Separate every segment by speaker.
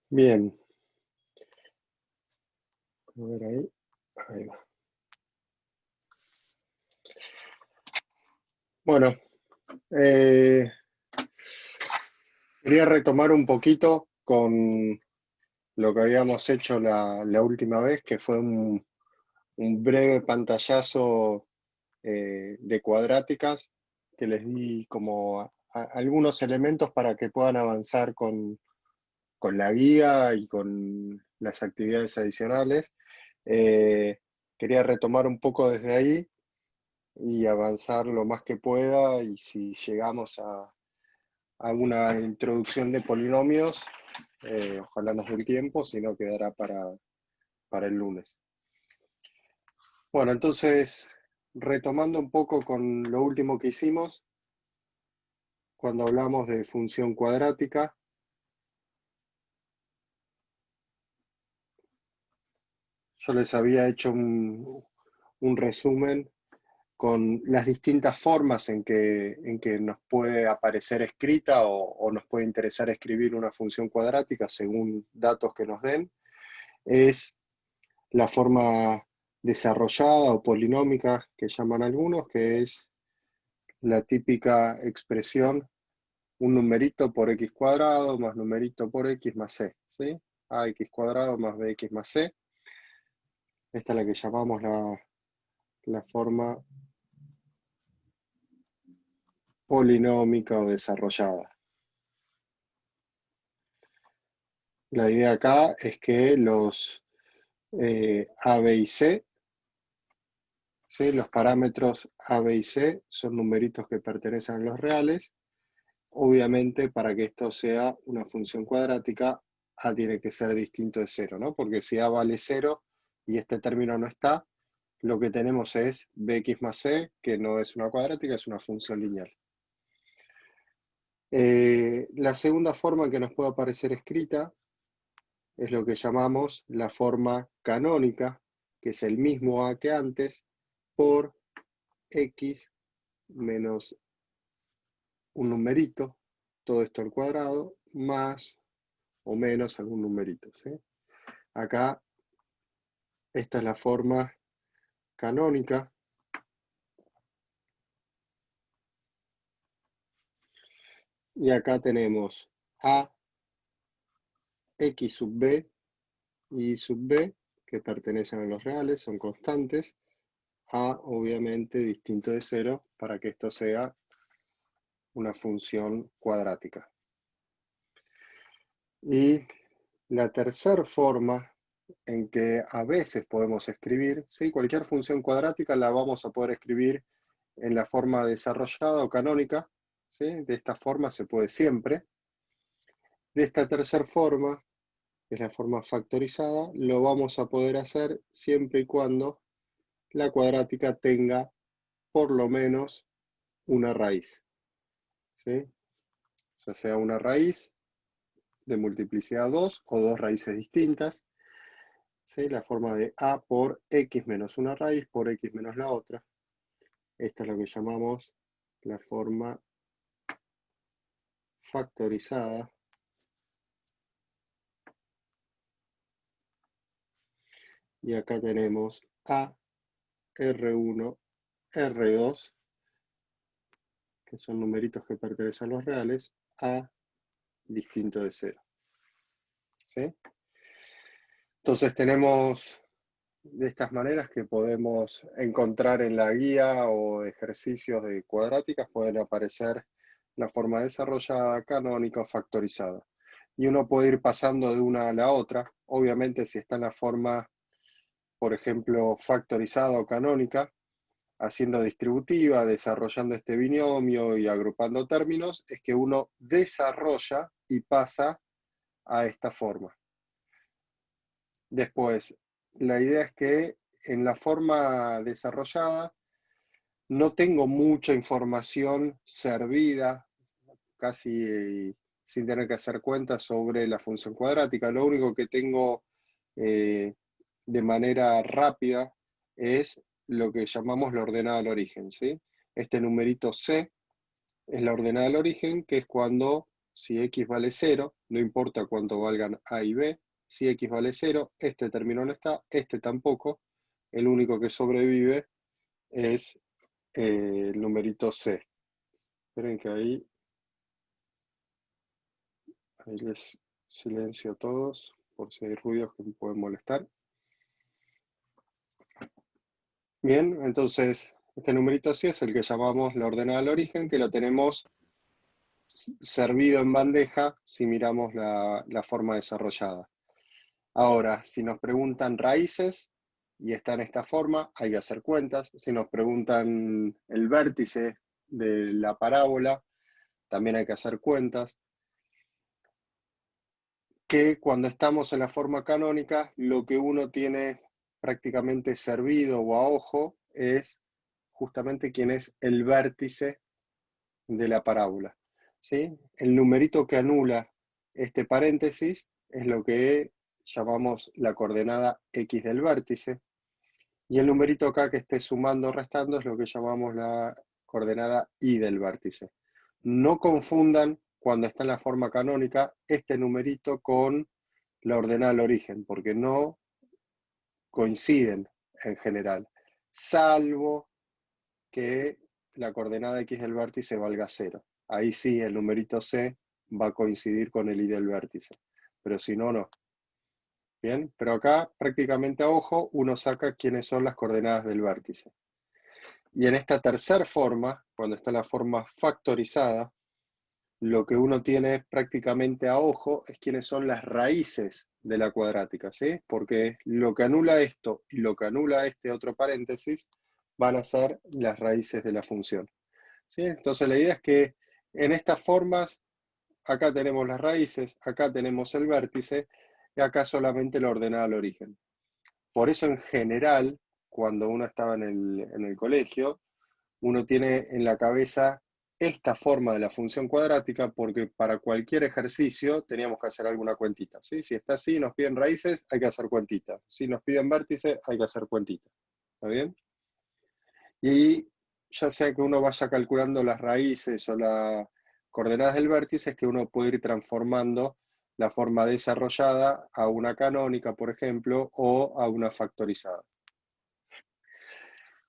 Speaker 1: Bien. A ver ahí. Ahí va. Bueno, quería retomar un poquito con lo que habíamos hecho la última vez, que fue un breve pantallazo de cuadráticas, que les di como algunos elementos para que puedan avanzar con la guía y con las actividades adicionales. Quería retomar un poco desde ahí y avanzar lo más que pueda, y si llegamos a una introducción de polinomios, ojalá nos dé el tiempo, si no quedará para el lunes. Bueno, entonces, retomando un poco con lo último que hicimos, cuando hablamos de función cuadrática, yo les había hecho un resumen con las distintas formas en que nos puede aparecer escrita o nos puede interesar escribir una función cuadrática según datos que nos den. Es la forma desarrollada o polinómica que llaman algunos, que es la típica expresión un numerito por x cuadrado más numerito por x más c, ¿sí? Ax cuadrado más bx más c. Esta es la que llamamos la forma polinómica o desarrollada. La idea acá es que los a, b y c, ¿sí? Los parámetros a, b y c son numeritos que pertenecen a los reales. Obviamente, para que esto sea una función cuadrática, a tiene que ser distinto de 0, ¿no? Porque si a vale 0 y este término no está, lo que tenemos es bx más c, que no es una cuadrática, es una función lineal. La segunda forma que nos puede aparecer escrita es lo que llamamos la forma canónica, que es el mismo a que antes, por x menos un numerito, todo esto al cuadrado, más o menos algún numerito, ¿sí? Acá, esta es la forma canónica. Y acá tenemos a x sub b y sub b, que pertenecen a los reales, son constantes, a obviamente distinto de 0 para que esto sea una función cuadrática. Y la tercera forma en que a veces podemos escribir, ¿sí? Cualquier función cuadrática la vamos a poder escribir en la forma desarrollada o canónica, ¿sí? De esta forma se puede siempre. De esta tercera forma, que es la forma factorizada, lo vamos a poder hacer siempre y cuando la cuadrática tenga por lo menos una raíz, ¿sí? Ya sea una raíz de multiplicidad 2 o dos raíces distintas, ¿sí? La forma de a por x menos una raíz por x menos la otra. Esta es lo que llamamos la forma factorizada. Y acá tenemos a, R1, R2, que son numeritos que pertenecen a los reales, a distinto de 0. ¿Sí? Entonces tenemos de estas maneras que podemos encontrar en la guía o ejercicios de cuadráticas, pueden aparecer la forma desarrollada, canónica o factorizada. Y uno puede ir pasando de una a la otra. Obviamente si está en la forma, por ejemplo, factorizada o canónica, haciendo distributiva, desarrollando este binomio y agrupando términos, es que uno desarrolla y pasa a esta forma. Después, la idea es que en la forma desarrollada no tengo mucha información servida, casi sin tener que hacer cuentas sobre la función cuadrática. Lo único que tengo de manera rápida es lo que llamamos la ordenada al origen, ¿sí? Este numerito C es la ordenada al origen, que es cuando si x vale 0, no importa cuánto valgan a y b, si x vale 0, este término no está, este tampoco, el único que sobrevive es el numerito C. Esperen que ahí les silencio a todos, por si hay ruidos que me pueden molestar. Bien, entonces este numerito C es el que llamamos la ordenada al origen, que lo tenemos servido en bandeja si miramos la forma desarrollada. Ahora, si nos preguntan raíces y está en esta forma, hay que hacer cuentas. Si nos preguntan el vértice de la parábola, también hay que hacer cuentas. Que cuando estamos en la forma canónica, lo que uno tiene prácticamente servido o a ojo es justamente quién es el vértice de la parábola, ¿sí? El numerito que anula este paréntesis es lo que llamamos la coordenada x del vértice, y el numerito acá que esté sumando o restando es lo que llamamos la coordenada y del vértice. No confundan cuando está en la forma canónica este numerito con la ordenada al origen, porque no coinciden en general, salvo que la coordenada x del vértice valga 0. Ahí sí, el numerito C va a coincidir con el y del vértice, pero si no, no. Bien, pero acá prácticamente a ojo uno saca quiénes son las coordenadas del vértice. Y en esta tercera forma, cuando está la forma factorizada, lo que uno tiene prácticamente a ojo es quiénes son las raíces de la cuadrática, ¿sí? Porque lo que anula esto y lo que anula este otro paréntesis van a ser las raíces de la función, ¿sí? Entonces la idea es que en estas formas, acá tenemos las raíces, acá tenemos el vértice, y acá solamente la ordenada al origen. Por eso en general, cuando uno estaba en el colegio, uno tiene en la cabeza esta forma de la función cuadrática, porque para cualquier ejercicio teníamos que hacer alguna cuentita, ¿sí? Si está así, nos piden raíces, hay que hacer cuentitas. Si nos piden vértice, hay que hacer cuentitas. ¿Está bien? Y ya sea que uno vaya calculando las raíces o las coordenadas del vértice, es que uno puede ir transformando la forma desarrollada a una canónica, por ejemplo, o a una factorizada.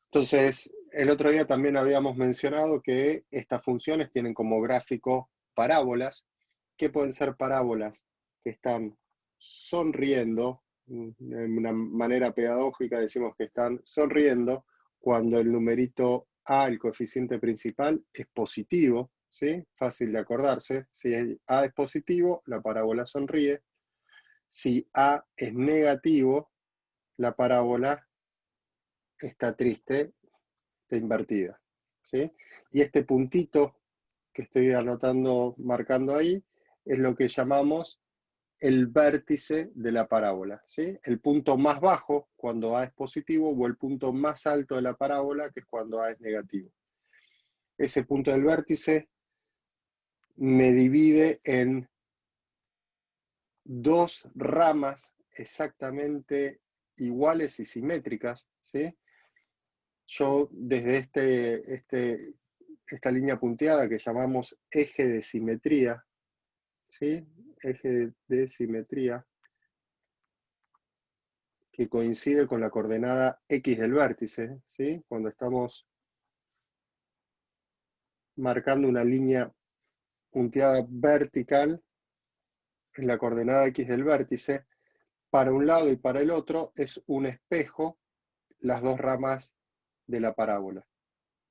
Speaker 1: Entonces, el otro día también habíamos mencionado que estas funciones tienen como gráfico parábolas. ¿Qué pueden ser parábolas? Que están sonriendo, de una manera pedagógica decimos que están sonriendo cuando el numerito A, el coeficiente principal, es positivo, ¿sí? Fácil de acordarse. Si A es positivo, la parábola sonríe. Si A es negativo, la parábola está triste, está invertida, ¿sí? Y este puntito que estoy anotando, marcando ahí, es lo que llamamos el vértice de la parábola, ¿sí? El punto más bajo cuando A es positivo o el punto más alto de la parábola, que es cuando A es negativo. Ese punto del vértice me divide en dos ramas exactamente iguales y simétricas, ¿sí? Yo desde esta línea punteada que llamamos eje de simetría, ¿sí? Eje de simetría, que coincide con la coordenada x del vértice, ¿sí? Cuando estamos marcando una línea punteada vertical en la coordenada x del vértice, para un lado y para el otro es un espejo las dos ramas de la parábola,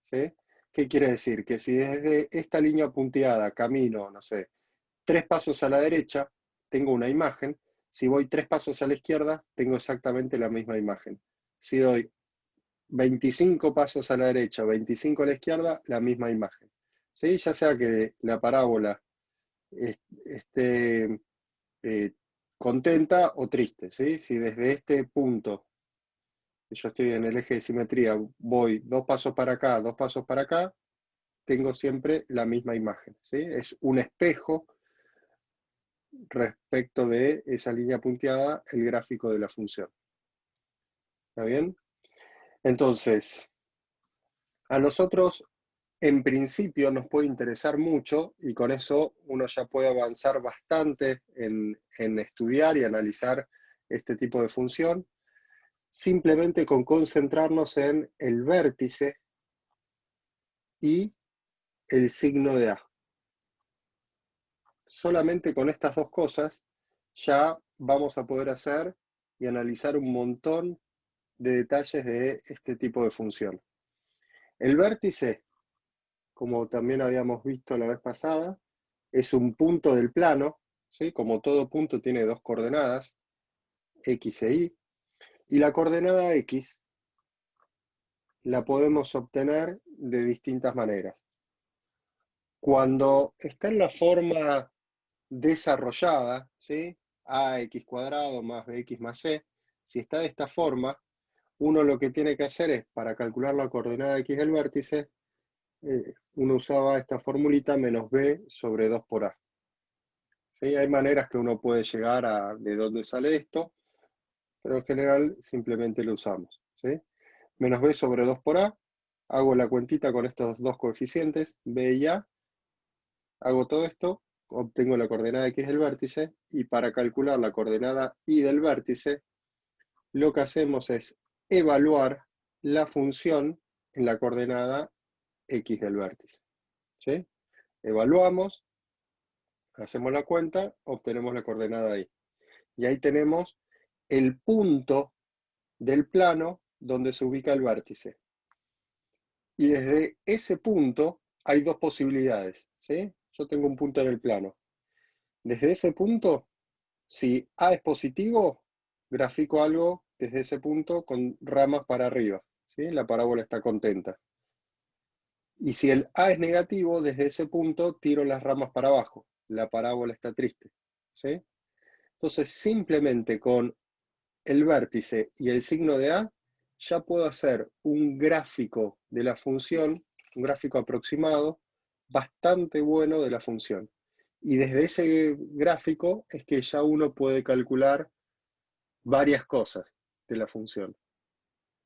Speaker 1: ¿sí? ¿Qué quiere decir? Que si desde esta línea punteada camino, no sé, 3 pasos a la derecha, tengo una imagen. Si voy 3 pasos a la izquierda, tengo exactamente la misma imagen. Si doy 25 pasos a la derecha, 25 a la izquierda, la misma imagen. ¿Sí? Ya sea que la parábola esté contenta o triste. ¿Sí? Si desde este punto, yo estoy en el eje de simetría, voy 2 pasos para acá, 2 pasos para acá, tengo siempre la misma imagen. ¿Sí? Es un espejo respecto de esa línea punteada, el gráfico de la función. ¿Está bien? Entonces, a nosotros en principio nos puede interesar mucho y con eso uno ya puede avanzar bastante en estudiar y analizar este tipo de función, simplemente con concentrarnos en el vértice y el signo de A. Solamente con estas dos cosas ya vamos a poder hacer y analizar un montón de detalles de este tipo de función. El vértice, como también habíamos visto la vez pasada, es un punto del plano, ¿sí? Como todo punto tiene dos coordenadas, X e Y la coordenada X la podemos obtener de distintas maneras. Cuando está en la forma desarrollada, ¿sí? AX cuadrado más BX más C, si está de esta forma, uno lo que tiene que hacer es, para calcular la coordenada X del vértice, uno usaba esta formulita menos B sobre 2 por A. ¿Sí? Hay maneras que uno puede llegar a de dónde sale esto, pero en general simplemente lo usamos. ¿Sí? Menos B sobre 2 por A, hago la cuentita con estos dos coeficientes, B y A, hago todo esto, obtengo la coordenada X del vértice, y para calcular la coordenada Y del vértice, lo que hacemos es evaluar la función en la coordenada X del vértice. ¿Sí? Evaluamos, hacemos la cuenta, obtenemos la coordenada Y. Y ahí tenemos el punto del plano donde se ubica el vértice. Y desde ese punto hay dos posibilidades. ¿Sí? Yo tengo un punto en el plano. Desde ese punto, si A es positivo, grafico algo desde ese punto con ramas para arriba. ¿Sí? La parábola está contenta. Y si el A es negativo, desde ese punto tiro las ramas para abajo. La parábola está triste. ¿Sí? Entonces, simplemente con el vértice y el signo de A, ya puedo hacer un gráfico de la función, un gráfico aproximado, bastante bueno de la función. Y desde ese gráfico es que ya uno puede calcular varias cosas de la función.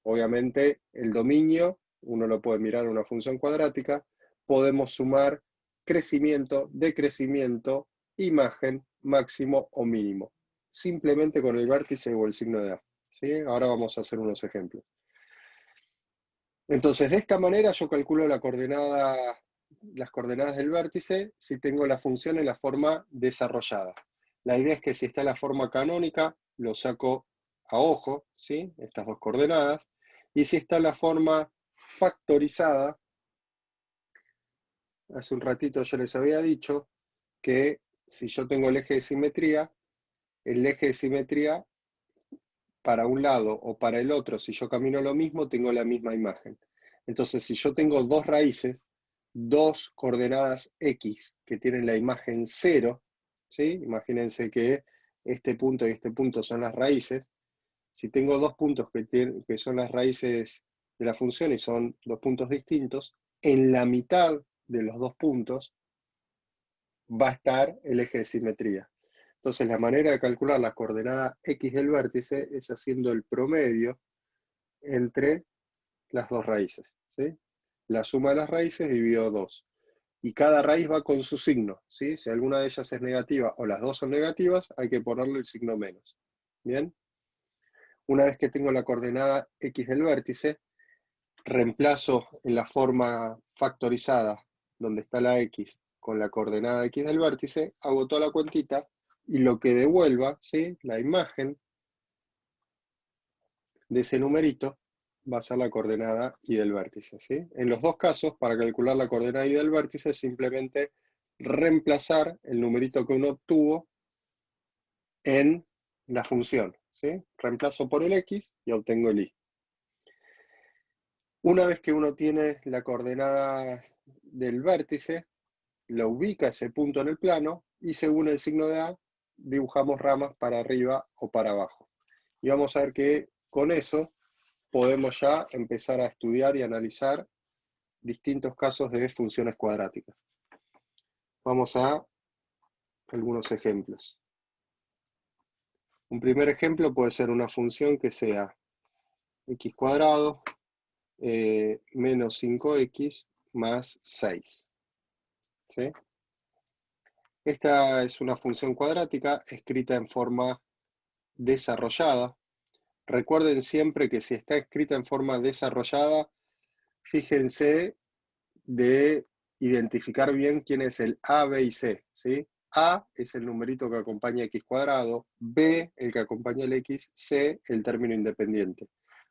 Speaker 1: Obviamente, el dominio, uno lo puede mirar en una función cuadrática, podemos sumar crecimiento, decrecimiento, imagen, máximo o mínimo, simplemente con el vértice o el signo de A. ¿Sí? Ahora vamos a hacer unos ejemplos. Entonces, de esta manera yo calculo las coordenadas del vértice si tengo la función en la forma desarrollada. La idea es que si está en la forma canónica, lo saco a ojo, ¿sí? Estas dos coordenadas. Y si está en la forma factorizada, hace un ratito yo les había dicho que si yo tengo el eje de simetría para un lado o para el otro, si yo camino lo mismo, tengo la misma imagen. Entonces, si yo tengo dos raíces, dos coordenadas X que tienen la imagen 0, ¿sí? Imagínense que este punto y este punto son las raíces. Si tengo dos puntos que son las raíces de la función y son dos puntos distintos, en la mitad de los dos puntos va a estar el eje de simetría. Entonces, la manera de calcular la coordenada X del vértice es haciendo el promedio entre las dos raíces. ¿Sí? La suma de las raíces dividido 2. Y cada raíz va con su signo. ¿Sí? Si alguna de ellas es negativa o las dos son negativas, hay que ponerle el signo menos. ¿Bien? Una vez que tengo la coordenada X del vértice, reemplazo en la forma factorizada, donde está la X, con la coordenada X del vértice, hago toda la cuentita, y lo que devuelva, ¿sí? La imagen de ese numerito, va a ser la coordenada Y del vértice. ¿Sí? En los dos casos, para calcular la coordenada Y del vértice, simplemente reemplazar el numerito que uno obtuvo en la función. ¿Sí? Reemplazo por el X y obtengo el Y. Una vez que uno tiene la coordenada del vértice, lo ubica ese punto en el plano y según el signo de A, dibujamos ramas para arriba o para abajo. Y vamos a ver que con eso podemos ya empezar a estudiar y analizar distintos casos de funciones cuadráticas. Vamos a algunos ejemplos. Un primer ejemplo puede ser una función que sea x cuadrado menos 5x más 6. ¿Sí? Esta es una función cuadrática escrita en forma desarrollada. Recuerden siempre que si está escrita en forma desarrollada, fíjense de identificar bien quién es el A, B y C, ¿sí? A es el numerito que acompaña x cuadrado, B el que acompaña el x, C el término independiente.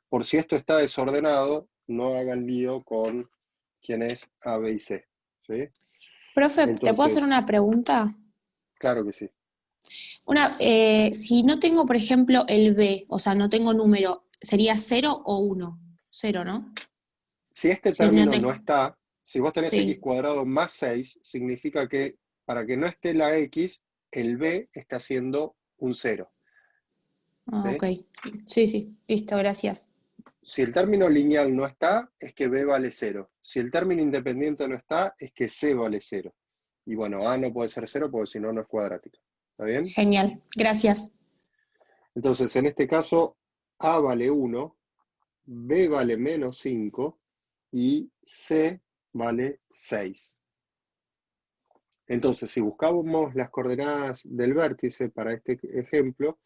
Speaker 1: Por si esto está desordenado, no hagan lío con quién es A, B y C, ¿sí?
Speaker 2: Profe, ¿te puedo hacer
Speaker 1: Entonces,
Speaker 2: una pregunta?
Speaker 1: claro que sí.
Speaker 2: Si no tengo, por ejemplo, el B, o sea, no tengo número, ¿sería 0 o 1? 0, ¿no?
Speaker 1: Si este
Speaker 2: Si no
Speaker 1: término no
Speaker 2: tengo.
Speaker 1: está, si vos tenés x
Speaker 2: Sí.
Speaker 1: cuadrado más 6, significa que para que no esté la x, el b está haciendo un 0.
Speaker 2: Ah, ok.
Speaker 1: ¿Sí?
Speaker 2: Sí, sí. Listo, gracias.
Speaker 1: Si el término lineal no está, es que b vale 0. Si el término independiente no está, es que c vale 0. Y bueno, a no puede ser 0 porque si no, no es cuadrática. ¿Está bien?
Speaker 2: Genial. Gracias.
Speaker 1: Entonces, en este caso, a vale 1, b vale menos 5 y c vale 6. Entonces, si buscamos las coordenadas del vértice para este ejemplo,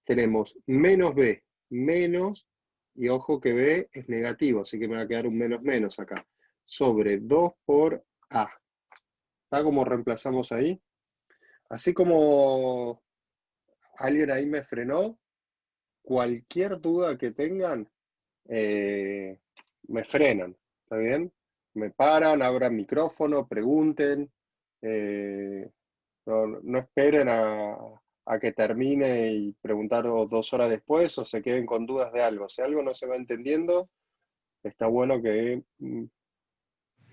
Speaker 1: tenemos menos b, menos, y ojo que b es negativo, así que me va a quedar un menos menos acá, sobre 2 por a. ¿Está como reemplazamos ahí? Así como alguien ahí me frenó, cualquier duda que tengan, eh, me frenan, ¿está bien? Me paran, abran micrófono, pregunten. eh, no esperen a que termine y preguntar 2 horas después o se queden con dudas de algo. Si algo no se va entendiendo, está bueno que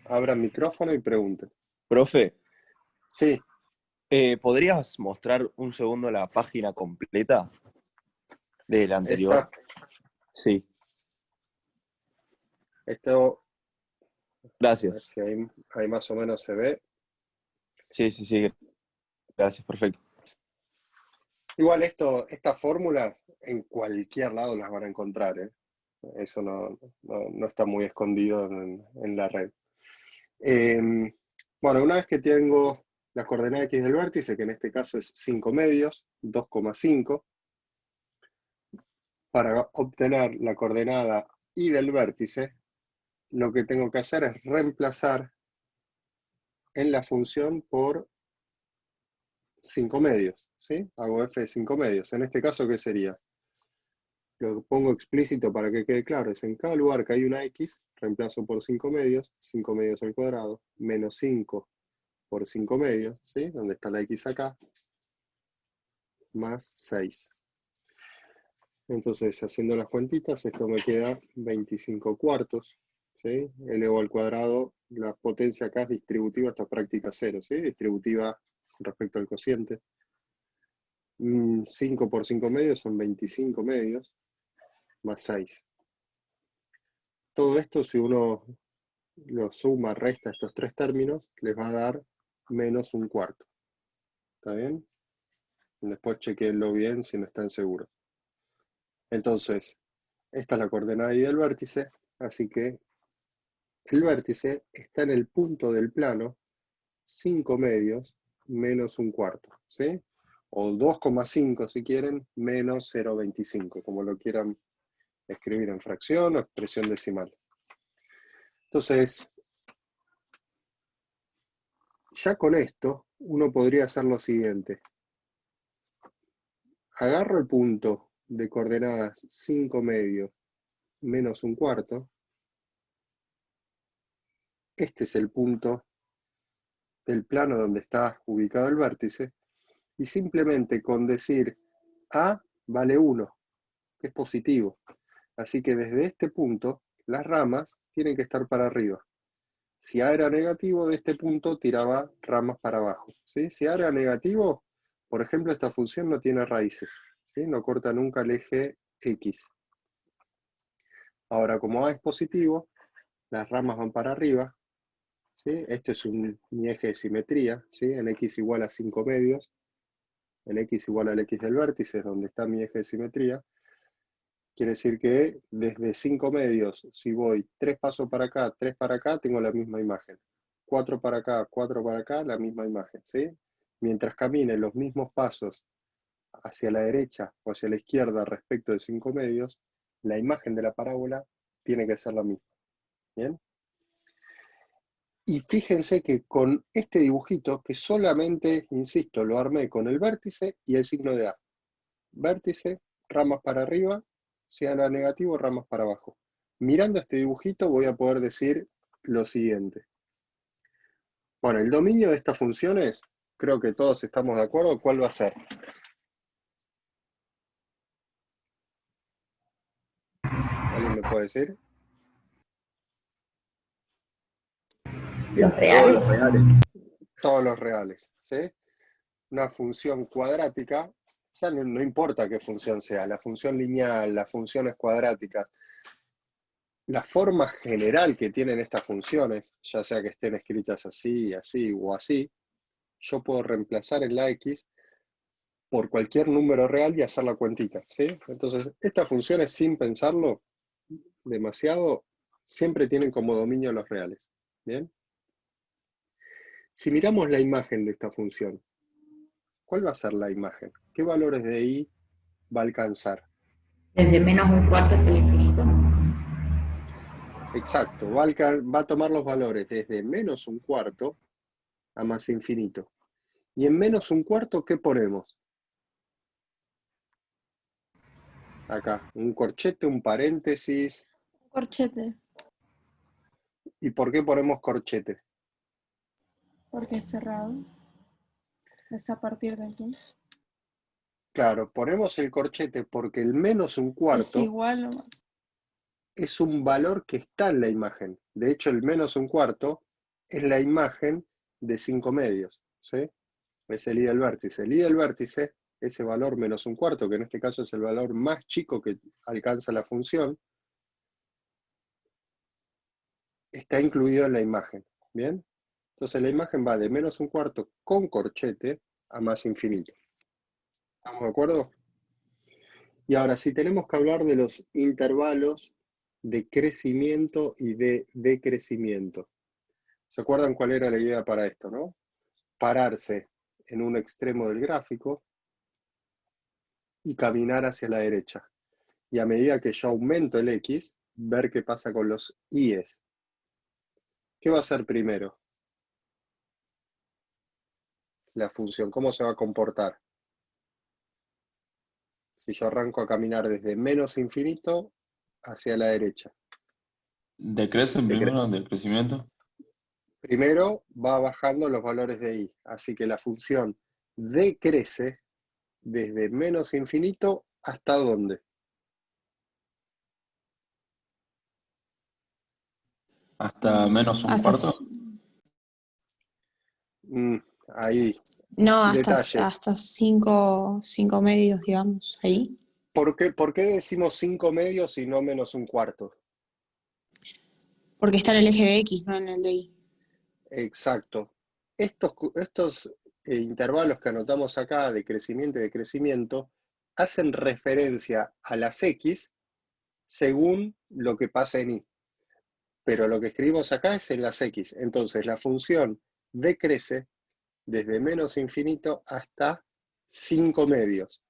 Speaker 1: abran micrófono y pregunten.
Speaker 3: Profe,
Speaker 1: Sí,
Speaker 3: ¿podrías mostrar un segundo la página completa del anterior?
Speaker 1: esta,
Speaker 3: Sí,
Speaker 1: esto, a ver
Speaker 3: gracias.
Speaker 1: si ahí más o menos se ve.
Speaker 3: Sí, sí, sí, gracias, perfecto.
Speaker 1: Igual estas fórmulas en cualquier lado las van a encontrar, ¿eh? Eso no está muy escondido en la red. Eh, bueno, una vez que tengo la coordenada x del vértice, que en este caso es 5 medios, 2,5, para obtener la coordenada y del vértice, lo que tengo que hacer es reemplazar en la función por 5 medios, ¿sí? Hago f de 5 medios. En este caso, ¿qué sería? Lo pongo explícito para que quede claro, es en cada lugar que hay una x, reemplazo por 5 medios al cuadrado, menos 5 por 5 medios, ¿sí? Donde está la x acá, más 6. Entonces, haciendo las cuentitas, esto me queda 25 cuartos, ¿sí? Elevo al cuadrado, la potencia acá es distributiva hasta práctica 0, ¿sí? Distributiva con respecto al cociente. 5 por 5 medios son 25 medios, más 6. Todo esto, si uno lo suma, resta estos tres términos, les va a dar menos un cuarto. ¿Está bien? Después chequenlo bien si no están seguros. Entonces, esta es la coordenada y del vértice, así que el vértice está en el punto del plano 5 medios menos un cuarto, ¿sí? O 2,5 si quieren, menos 0,25, como lo quieran escribir en fracción o expresión decimal. Entonces, ya con esto, uno podría hacer lo siguiente. Agarro el punto de coordenadas 5 medios menos un cuarto. Este es el punto del plano donde está ubicado el vértice. Y simplemente con decir A vale 1, que es positivo. Así que desde este punto las ramas tienen que estar para arriba. Si A era negativo, de este punto tiraba ramas para abajo, ¿sí? Si A era negativo, por ejemplo, esta función no tiene raíces, ¿sí? No corta nunca el eje X. Ahora, como A es positivo, las ramas van para arriba, ¿sí? Esto es mi eje de simetría, ¿sí? En X igual a 5 medios, en X igual al X del vértice, es donde está mi eje de simetría. Quiere decir que desde 5 medios, si voy 3 pasos para acá, 3 para acá, tengo la misma imagen. 4 para acá, 4 para acá, la misma imagen, ¿sí? Mientras camine los mismos pasos hacia la derecha o hacia la izquierda respecto de 5 medios, la imagen de la parábola tiene que ser la misma. ¿Bien? Y fíjense que con este dibujito, que solamente, insisto, lo armé con el vértice y el signo de A. Vértice, ramas para arriba, si A era negativo, ramas para abajo. Mirando este dibujito voy a poder decir lo siguiente. Bueno, el dominio de estas funciones, creo que todos estamos de acuerdo, ¿cuál va a ser? ¿Alguien me puede decir?
Speaker 4: Los
Speaker 3: Todos
Speaker 4: reales.
Speaker 3: los reales.
Speaker 1: Todos los reales, ¿sí? Una función cuadrática, ya no importa qué función sea, la función lineal, las funciones cuadráticas, la forma general que tienen estas funciones, ya sea que estén escritas así, así o así, yo puedo reemplazar en la X por cualquier número real y hacer la cuentita, ¿sí? Entonces, estas funciones, sin pensarlo demasiado, siempre tienen como dominio los reales, ¿bien? Si miramos la imagen de esta función, ¿cuál va a ser la imagen? ¿Qué valores de I va a alcanzar?
Speaker 4: Desde menos un cuarto hasta el infinito.
Speaker 1: Exacto, va a tomar los valores desde menos un cuarto a más infinito. Y en menos un cuarto, ¿qué ponemos? Acá, un corchete, un paréntesis.
Speaker 2: Corchete,
Speaker 1: ¿Y por qué ponemos corchete?
Speaker 2: porque es cerrado. Es a partir de aquí.
Speaker 1: Claro, ponemos el corchete porque el menos un
Speaker 2: Es
Speaker 1: cuarto
Speaker 2: igual o más.
Speaker 1: es un valor que está en la imagen. De hecho, el menos un cuarto es la imagen de 5 medios, ¿sí? Es el I del vértice. El I del vértice, ese valor menos un cuarto, que en este caso es el valor más chico que alcanza la función, está incluido en la imagen, ¿bien? Entonces la imagen va de menos un cuarto con corchete a más infinito. ¿Estamos de acuerdo? Y ahora, si tenemos que hablar de los intervalos de crecimiento y de decrecimiento. ¿Se acuerdan cuál era la idea para esto, no? Pararse en un extremo del gráfico y caminar hacia la derecha. Y a medida que yo aumento el X, ver qué pasa con los I's. ¿Qué va a hacer primero? La función, ¿cómo se va a comportar? Si yo arranco a caminar desde menos infinito hacia la derecha.
Speaker 5: ¿Decrece primero del crecimiento?
Speaker 1: Primero va bajando los valores de I, así que la función decrece desde menos infinito hasta ¿dónde?
Speaker 5: ¿Hasta menos un
Speaker 2: Hasta,
Speaker 5: cuarto?
Speaker 1: Ahí,
Speaker 2: no,
Speaker 1: detalle.
Speaker 2: hasta cinco medios, digamos, ahí.
Speaker 1: ¿Por qué decimos 5 medios y no menos un cuarto?
Speaker 2: Porque está en el eje de X, no en el de Y.
Speaker 1: Exacto. Estos intervalos que anotamos acá de crecimiento y decrecimiento hacen referencia a las X según lo que pasa en Y. Pero lo que escribimos acá es en las X. Entonces la función decrece desde menos infinito hasta 5 medios.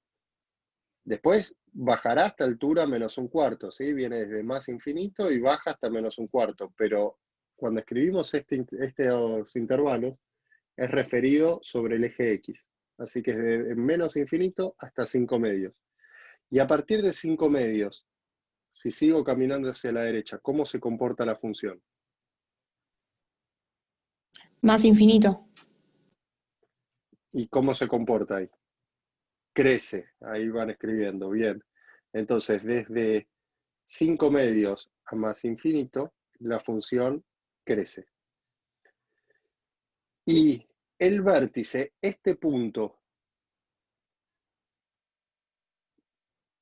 Speaker 1: Después bajará hasta altura menos un cuarto, ¿sí? Viene desde más infinito y baja hasta menos un cuarto. Pero cuando escribimos estos intervalos, es referido sobre el eje X. Así que es de menos infinito hasta 5 medios. Y a partir de 5 medios, si sigo caminando hacia la derecha, ¿cómo se comporta la función?
Speaker 2: Más infinito.
Speaker 1: ¿Y cómo se comporta ahí? Crece, ahí van escribiendo, bien. Entonces, desde 5 medios a más infinito, la función crece. Y el vértice, este punto,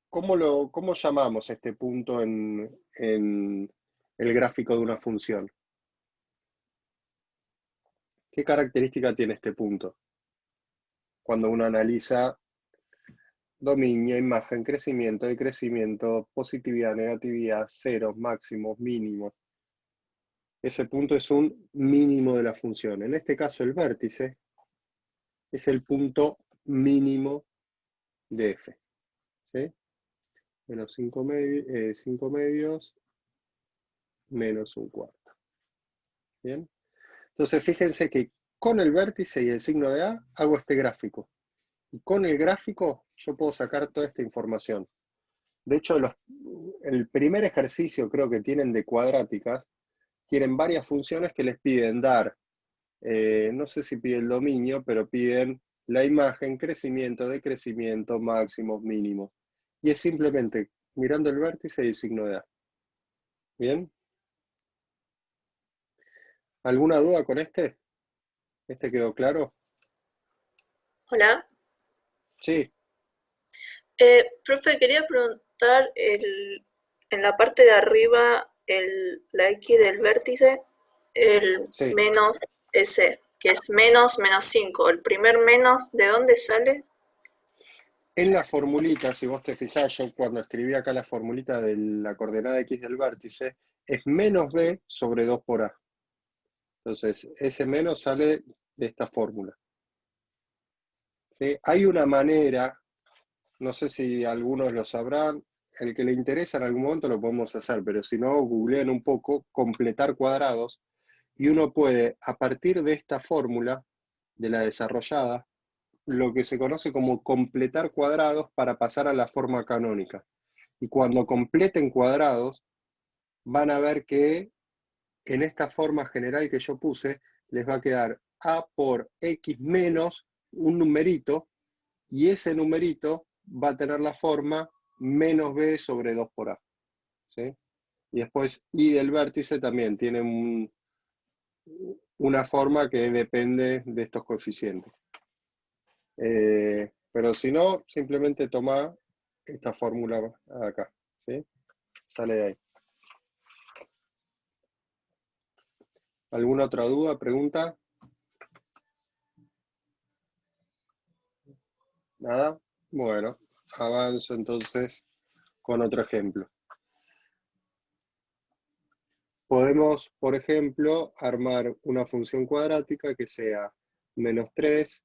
Speaker 1: ¿cómo llamamos este punto en el gráfico de una función? ¿Qué característica tiene este punto? Cuando uno analiza dominio, imagen, crecimiento, decrecimiento, positividad, negatividad, ceros, máximos, mínimos. Ese punto es un mínimo de la función. En este caso el vértice es el punto mínimo de f. ¿Sí? Menos 5 medios, menos un cuarto. ¿Bien? Entonces fíjense que con el vértice y el signo de A hago este gráfico. Y con el gráfico yo puedo sacar toda esta información. De hecho, el primer ejercicio creo que tienen de cuadráticas, tienen varias funciones que les piden dar, no sé si piden el dominio, pero piden la imagen, crecimiento, decrecimiento, máximos, mínimos. Y es simplemente mirando el vértice y el signo de A. ¿Bien? ¿Alguna duda con este? ¿Este quedó claro?
Speaker 6: Hola.
Speaker 1: Sí.
Speaker 6: Profe, quería preguntar en la parte de arriba, la X del vértice, el
Speaker 1: Sí.
Speaker 6: menos S, que es menos 5. ¿El primer menos de dónde sale?
Speaker 1: En la formulita, si vos te fijás, yo cuando escribí acá la formulita de la coordenada X del vértice, es menos B sobre 2 por A. Entonces, ese menos sale de esta fórmula. ¿Sí? Hay una manera, no sé si algunos lo sabrán, el que le interesa en algún momento lo podemos hacer, pero si no, googleen un poco, completar cuadrados, y uno puede, a partir de esta fórmula, de la desarrollada, lo que se conoce como completar cuadrados para pasar a la forma canónica. Y cuando completen cuadrados, van a ver que en esta forma general que yo puse, les va a quedar A por X menos un numerito, y ese numerito va a tener la forma menos B sobre 2 por A. ¿Sí? Y después Y del vértice también tiene una forma que depende de estos coeficientes. Pero si no, simplemente toma esta fórmula acá. ¿Sí? Sale de ahí. ¿Alguna otra duda, pregunta? ¿Nada? Bueno, avanzo entonces con otro ejemplo. Podemos, por ejemplo, armar una función cuadrática que sea menos 3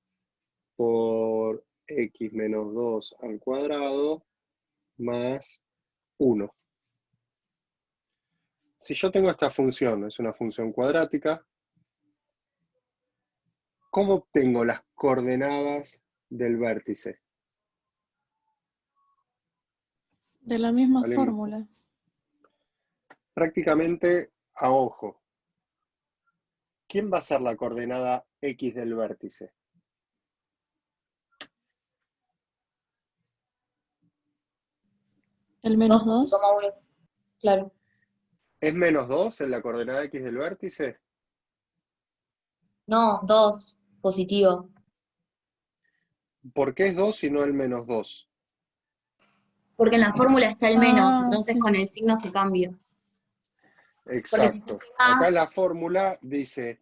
Speaker 1: por x menos 2 al cuadrado más 1. Si yo tengo esta función, es una función cuadrática, ¿cómo obtengo las coordenadas del vértice?
Speaker 2: De la misma
Speaker 1: ¿Alguien?
Speaker 2: fórmula.
Speaker 1: Prácticamente a ojo. ¿Quién va a ser la coordenada x del vértice?
Speaker 2: El menos 2.
Speaker 4: 2,1. Claro.
Speaker 1: ¿Es menos 2 en la coordenada x del vértice?
Speaker 4: No, 2. Positivo.
Speaker 1: ¿Por qué es 2 y no el menos 2?
Speaker 4: Porque en la fórmula está el menos,
Speaker 2: Ah,
Speaker 4: entonces
Speaker 2: sí.
Speaker 4: con el signo se cambia. Porque si
Speaker 1: Exacto.
Speaker 4: fuese
Speaker 1: Acá
Speaker 4: más,
Speaker 1: la fórmula dice,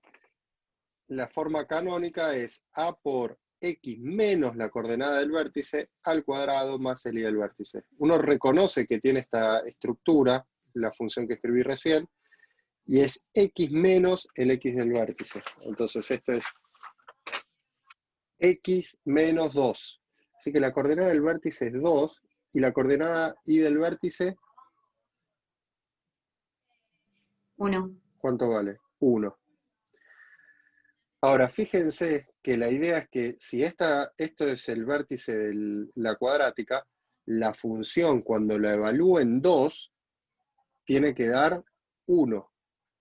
Speaker 1: la forma canónica es a por x menos la coordenada del vértice al cuadrado más el y del vértice. Uno reconoce que tiene esta estructura, la función que escribí recién, y es x menos el x del vértice. Entonces esto es x menos 2. Así que la coordenada del vértice es 2, y la coordenada y del vértice,
Speaker 4: 1.
Speaker 1: ¿cuánto vale? 1. Ahora, fíjense que la idea es que si esto es el vértice de la cuadrática, la función cuando la evalúe en 2, tiene que dar 1.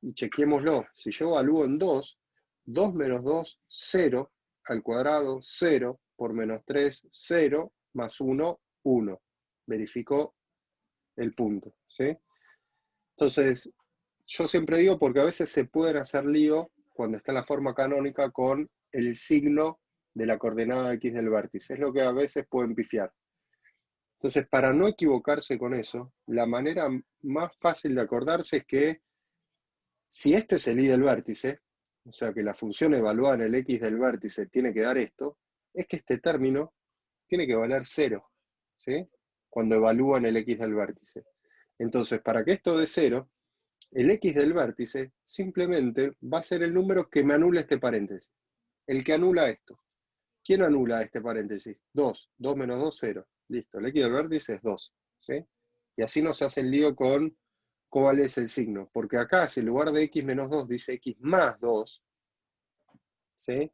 Speaker 1: Y chequémoslo. Si yo evalúo en 2, 2 menos 2, 0, al cuadrado, 0, por menos 3, 0, más 1, 1. Verifico el punto, ¿sí? Entonces, yo siempre digo, porque a veces se pueden hacer lío cuando está en la forma canónica con el signo de la coordenada X del vértice. Es lo que a veces pueden pifiar. Entonces, para no equivocarse con eso, la manera más fácil de acordarse es que si este es el Y del vértice, o sea que la función evaluada en el X del vértice tiene que dar esto, es que este término tiene que valer 0, ¿sí? Cuando evalúan el X del vértice. Entonces, para que esto dé 0, el X del vértice simplemente va a ser el número que me anula este paréntesis. El que anula esto. ¿Quién anula este paréntesis? 2. 2 menos 2, 0. Listo, el X del vértice es 2. ¿Sí? Y así no se hace el lío con cuál es el signo. Porque acá, si en lugar de X menos 2 dice X más 2, ¿sí?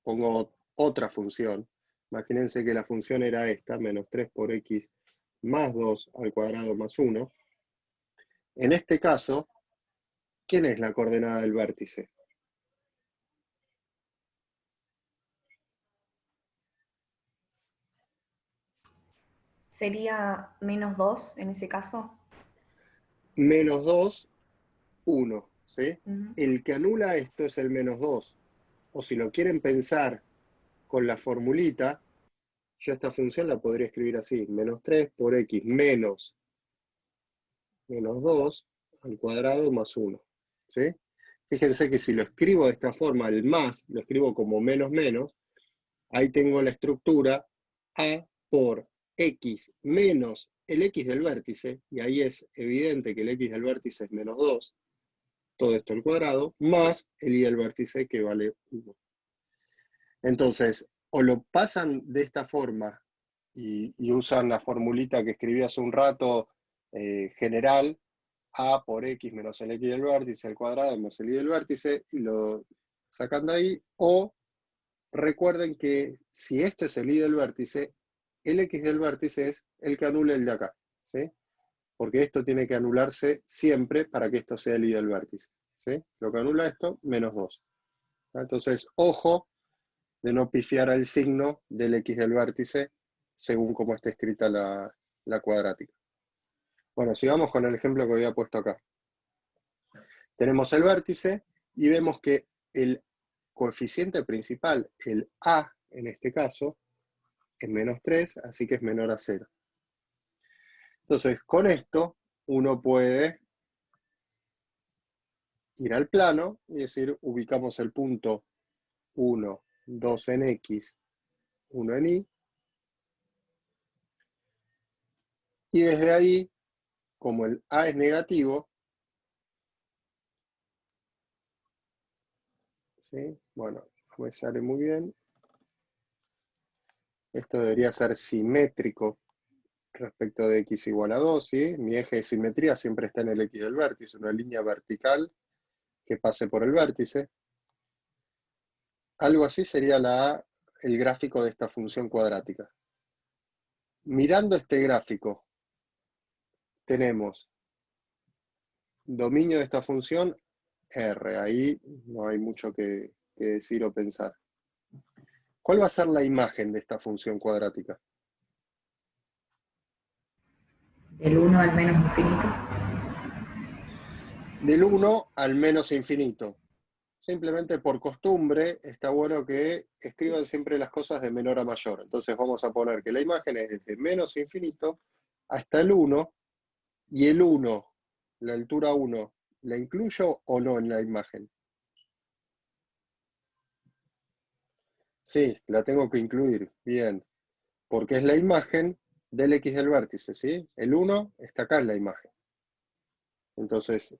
Speaker 1: Pongo otra función. Imagínense que la función era esta, menos 3 por X más 2 al cuadrado más 1. En este caso, ¿quién es la coordenada del vértice?
Speaker 4: ¿Sería -2 en ese caso?
Speaker 1: Menos 2, 1. ¿Sí?
Speaker 4: Ujú.
Speaker 1: El que anula esto es el menos 2. O si lo quieren pensar con la formulita, yo esta función la podría escribir así. Menos 3 por X menos 2 al cuadrado más 1. ¿Sí? Fíjense que si lo escribo de esta forma, el más, lo escribo como menos menos, ahí tengo la estructura A por X menos el X del vértice, y ahí es evidente que el X del vértice es menos 2, todo esto al cuadrado, más el Y del vértice que vale 1. Entonces, o lo pasan de esta forma y usan la formulita que escribí hace un rato, general, A por X menos el X del vértice al cuadrado más el Y del vértice, y lo sacan de ahí, o recuerden que si esto es el Y del vértice, el X del vértice es el que anula el de acá, ¿sí? Porque esto tiene que anularse siempre para que esto sea el Y del vértice, ¿sí? Lo que anula esto, menos 2. Entonces, ojo de no pifiar al signo del X del vértice según cómo está escrita la cuadrática. Bueno, sigamos con el ejemplo que había puesto acá. Tenemos el vértice y vemos que el coeficiente principal, el A en este caso, es menos 3, así que es menor a 0. Entonces, con esto, uno puede ir al plano y decir, ubicamos el punto 1, 2 en X, 1 en Y, y desde ahí, como el A es negativo, ¿sí? Bueno, no me sale muy bien. Esto debería ser simétrico respecto de X igual a 2, ¿sí? Mi eje de simetría siempre está en el X del vértice, una línea vertical que pase por el vértice. Algo así sería el gráfico de esta función cuadrática. Mirando este gráfico, tenemos dominio de esta función R, ahí no hay mucho que decir o pensar. ¿Cuál va a ser la imagen de esta función cuadrática?
Speaker 4: Del 1 al menos infinito.
Speaker 1: Del 1 al menos infinito. Simplemente por costumbre, está bueno que escriban siempre las cosas de menor a mayor. Entonces vamos a poner que la imagen es desde menos infinito hasta el 1, y el 1, la altura 1, ¿la incluyo o no en la imagen? Sí, la tengo que incluir, bien, porque es la imagen del X del vértice, ¿sí? El 1 está acá en la imagen. Entonces,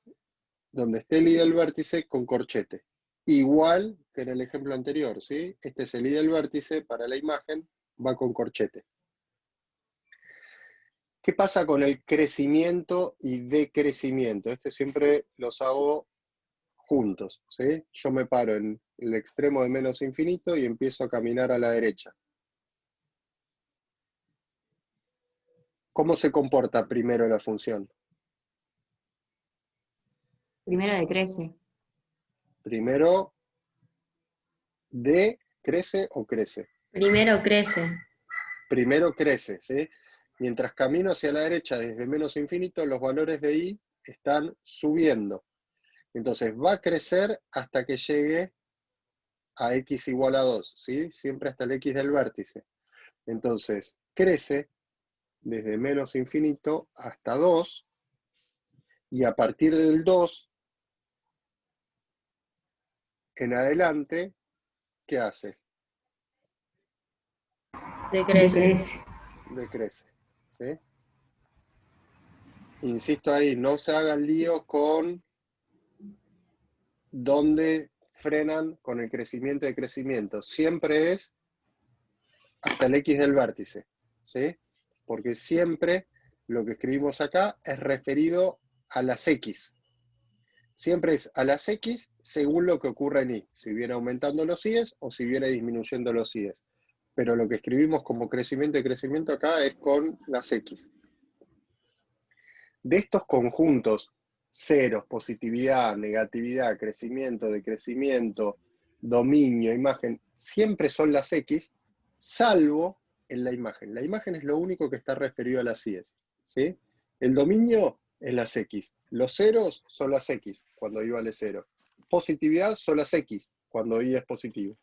Speaker 1: donde esté el Y del vértice, con corchete. Igual que en el ejemplo anterior, ¿sí? Este es el Y del vértice, para la imagen va con corchete. ¿Qué pasa con el crecimiento y decrecimiento? Siempre los hago juntos, ¿sí? Yo me paro en el extremo de menos infinito y empiezo a caminar a la derecha. ¿Cómo se comporta primero la función?
Speaker 7: Primero decrece.
Speaker 1: Primero, ¿decrece o crece?
Speaker 7: Primero crece.
Speaker 1: Primero crece, ¿sí? Mientras camino hacia la derecha desde menos infinito, los valores de y están subiendo. Entonces va a crecer hasta que llegue a x igual a 2, ¿sí? Siempre hasta el x del vértice. Entonces crece desde menos infinito hasta 2, y a partir del 2 en adelante, ¿qué hace?
Speaker 4: Decrece.
Speaker 1: Decrece, ¿sí? Insisto ahí, no se hagan líos con dónde frenan con el crecimiento de crecimiento. Siempre es hasta el x del vértice, ¿sí? Porque siempre lo que escribimos acá es referido a las x. Siempre es a las x según lo que ocurre en y, si viene aumentando los i's o si viene disminuyendo los i's. Pero lo que escribimos como crecimiento y crecimiento acá es con las x. De estos conjuntos, ceros, positividad, negatividad, crecimiento, decrecimiento, dominio, imagen, siempre son las x, salvo en la imagen. La imagen es lo único que está referido a las i's, ¿sí? El dominio es las x. Los ceros son las x, cuando y vale 0. Positividad son las x, cuando y es positivo.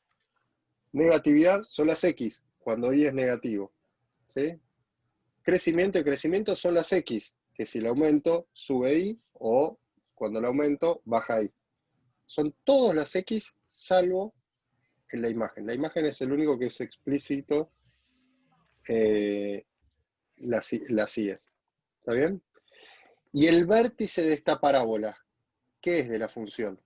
Speaker 1: Negatividad son las x, cuando y es negativo, ¿sí? Crecimiento y crecimiento son las x, que si el aumento sube y, o cuando el aumento baja y. Son todas las x, salvo en la imagen. La imagen es el único que es explícito las i's. ¿Está bien? Y el vértice de esta parábola, ¿qué es de la función?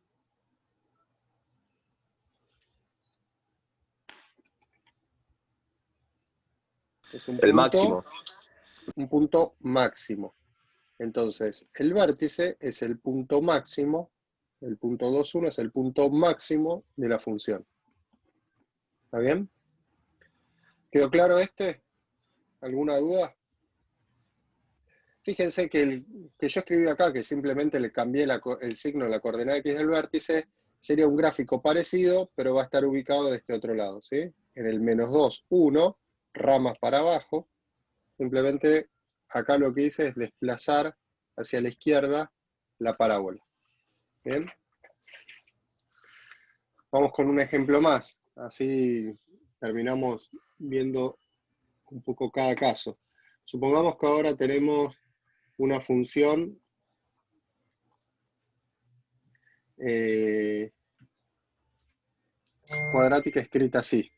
Speaker 1: Es un
Speaker 3: El
Speaker 1: punto,
Speaker 3: máximo.
Speaker 1: un punto máximo. Entonces, el vértice es el punto máximo, el punto 2,1 es el punto máximo de la función. ¿Está bien? ¿Quedó claro este? ¿Alguna duda? Fíjense que el que yo escribí acá, que simplemente le cambié el signo de la coordenada x del vértice, sería un gráfico parecido, pero va a estar ubicado de este otro lado, ¿sí? En el menos 2, 1, ramas para abajo. Simplemente acá lo que hice es desplazar hacia la izquierda la parábola. ¿Bien? Vamos con un ejemplo más, así terminamos viendo un poco cada caso. Supongamos que ahora tenemos una función cuadrática escrita así.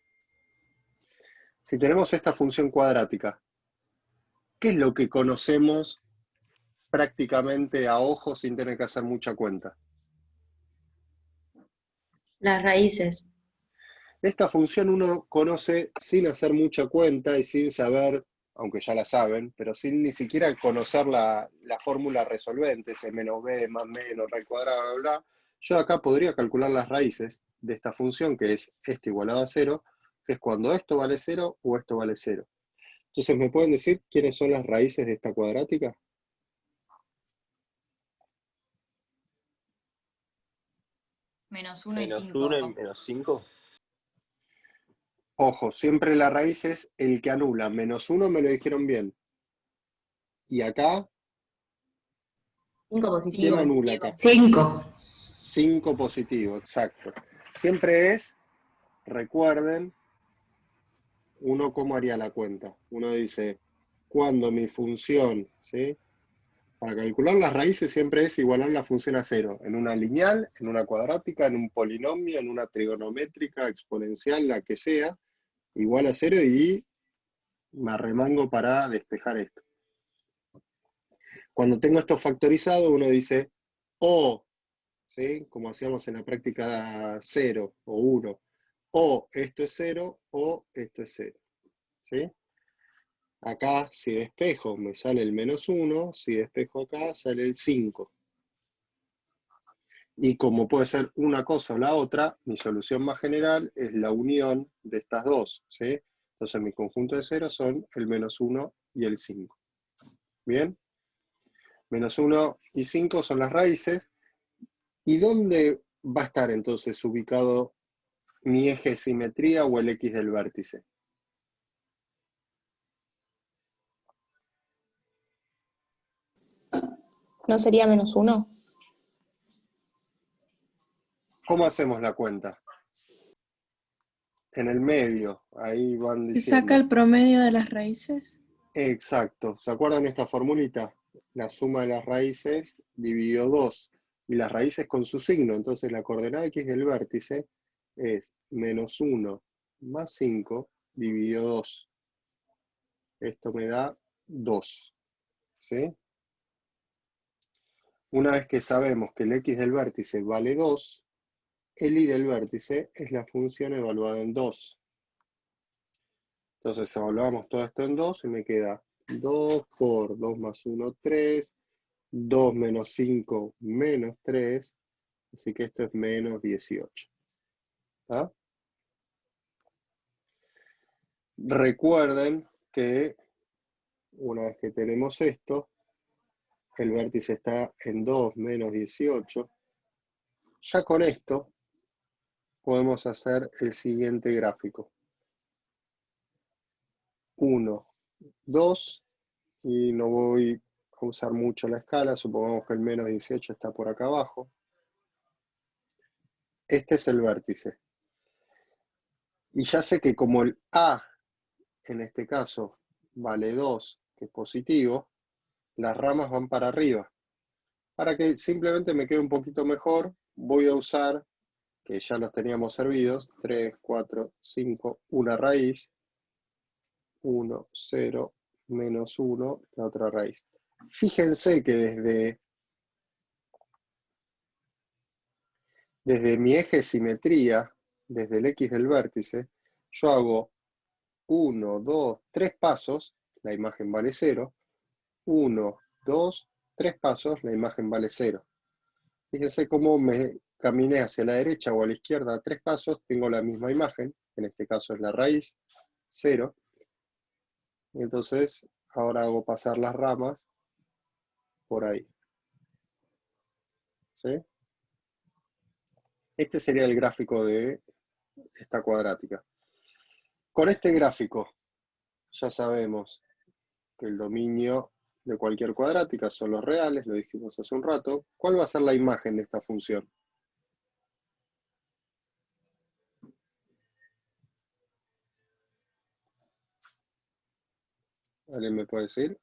Speaker 1: Si tenemos esta función cuadrática, ¿qué es lo que conocemos prácticamente a ojo sin tener que hacer mucha cuenta?
Speaker 4: Las raíces.
Speaker 1: Esta función uno conoce sin hacer mucha cuenta y sin saber, aunque ya la saben, pero sin ni siquiera conocer la fórmula resolvente, ese menos b más menos raíz cuadrada, bla, bla. Yo acá podría calcular las raíces de esta función, que es esto igualado a 0, que es cuando esto vale 0 o esto vale 0. Entonces, ¿me pueden decir quiénes son las raíces de esta cuadrática?
Speaker 7: Menos 1 y
Speaker 3: Menos
Speaker 7: 5.
Speaker 3: 1 y menos 5.
Speaker 1: Ojo, siempre la raíz es el que anula. Menos 1 me lo dijeron bien. Y acá,
Speaker 4: 5
Speaker 1: ¿quién
Speaker 4: positivo.
Speaker 1: anula acá?
Speaker 8: 5.
Speaker 1: 5 positivo, exacto. Siempre es, recuerden, uno cómo haría la cuenta. Uno dice, cuando mi función, ¿sí? Para calcular las raíces siempre es igualar la función a 0. En una lineal, en una cuadrática, en un polinomio, en una trigonométrica, exponencial, la que sea, igual a 0 y me arremango para despejar esto. Cuando tengo esto factorizado, uno dice, o, ¿sí? Como hacíamos en la práctica 0 o 1, o esto es 0 o esto es 0. ¿Sí? Acá, si despejo, me sale el menos 1, si despejo acá, sale el 5. Y como puede ser una cosa o la otra, mi solución más general es la unión de estas dos, ¿sí? Entonces mi conjunto de ceros son el menos 1 y el 5. ¿Bien? Menos 1 y 5 son las raíces. ¿Y dónde va a estar entonces ubicado mi eje de simetría o el x del vértice?
Speaker 4: ¿No sería -1?
Speaker 1: ¿Cómo hacemos la cuenta? En el medio, ahí van
Speaker 8: ¿Se
Speaker 1: diciendo.
Speaker 8: saca el promedio de las raíces?
Speaker 1: Exacto. ¿Se acuerdan esta formulita? La suma de las raíces dividido 2. Y las raíces con su signo. Entonces la coordenada X del vértice es -1 más 5 dividido 2. Esto me da 2. ¿Sí? Una vez que sabemos que el X del vértice vale 2, el Y del vértice es la función evaluada en 2. Entonces evaluamos todo esto en 2 y me queda 2 por 2 más 1, 3, 2 menos 5 menos 3, así que esto es menos 18. ¿Ah? Recuerden que una vez que tenemos esto, el vértice está en 2 menos 18. Ya con esto podemos hacer el siguiente gráfico. 1, 2, y no voy a usar mucho la escala, supongamos que el menos 18 está por acá abajo. Este es el vértice. Y ya sé que como el A, en este caso, vale 2, que es positivo, las ramas van para arriba. Para que simplemente me quede un poquito mejor, voy a usar, que ya los teníamos servidos, 3, 4, 5, una raíz, 1, 0, menos 1, la otra raíz. Fíjense que desde mi eje de simetría, desde el X del vértice, yo hago 1, 2, 3 pasos, la imagen vale 0, 1, 2, 3 pasos, la imagen vale 0. Fíjense cómo me caminé hacia la derecha o a la izquierda 3 pasos, tengo la misma imagen, en este caso es la raíz, 0. Entonces, ahora hago pasar las ramas por ahí. ¿Sí? Este sería el gráfico de esta cuadrática. Con este gráfico ya sabemos que el dominio de cualquier cuadrática son los reales, lo dijimos hace un rato. ¿Cuál va a ser la imagen de esta función? ¿Alguien me puede decir?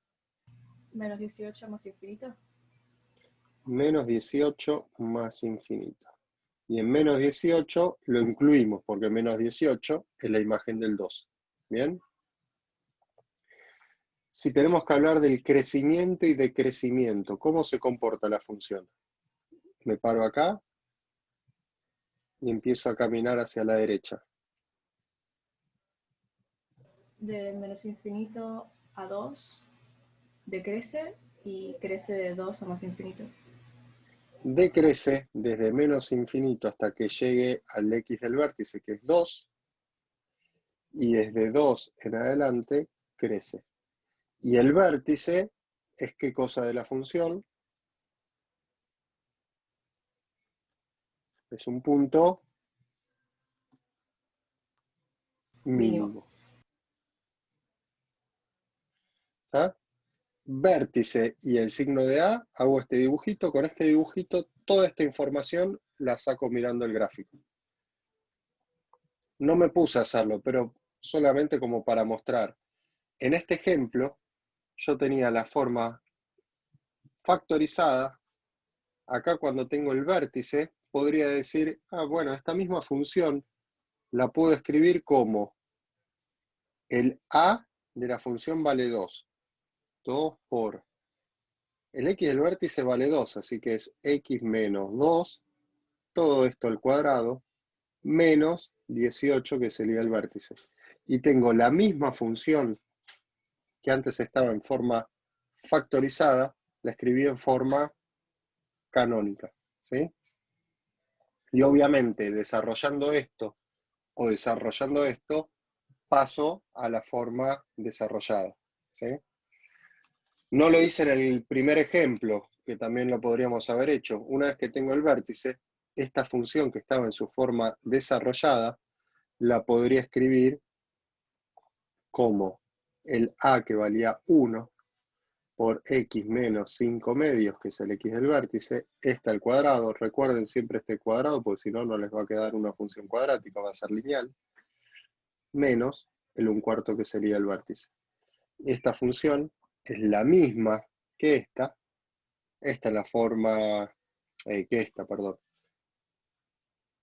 Speaker 8: Menos 18 más infinito.
Speaker 1: Menos 18 más infinito. Y en menos 18 lo incluimos, porque menos 18 es la imagen del 2. ¿Bien? Si tenemos que hablar del crecimiento y decrecimiento, ¿cómo se comporta la función? Me paro acá y empiezo a caminar hacia la derecha.
Speaker 8: De menos infinito a 2 decrece y crece de 2 a más infinito.
Speaker 1: Decrece desde menos infinito hasta que llegue al X del vértice, que es 2, y desde 2 en adelante crece. Y el vértice es ¿qué cosa de la función? Es un punto mínimo. ¿Ah? Vértice y el signo de A, hago este dibujito. Con este dibujito, toda esta información la saco mirando el gráfico. No me puse a hacerlo, pero solamente como para mostrar. En este ejemplo, yo tenía la forma factorizada. Acá cuando tengo el vértice, podría decir, bueno, esta misma función la puedo escribir como el A de la función vale 2. 2 por el X del vértice vale 2, así que es X menos 2, todo esto al cuadrado, menos 18, que sería el vértice. Y tengo la misma función que antes estaba en forma factorizada, la escribí en forma canónica. ¿Sí? Y obviamente, desarrollando esto o desarrollando esto, paso a la forma desarrollada. ¿Sí? No lo hice en el primer ejemplo, que también lo podríamos haber hecho. Una vez que tengo el vértice, esta función que estaba en su forma desarrollada, la podría escribir como el A que valía 1 por x menos 5 medios, que es el x del vértice, esta al cuadrado, recuerden siempre este cuadrado, porque si no, no les va a quedar una función cuadrática, va a ser lineal, menos el 1/4 que sería el vértice. Esta función es la misma que esta es la forma, perdón.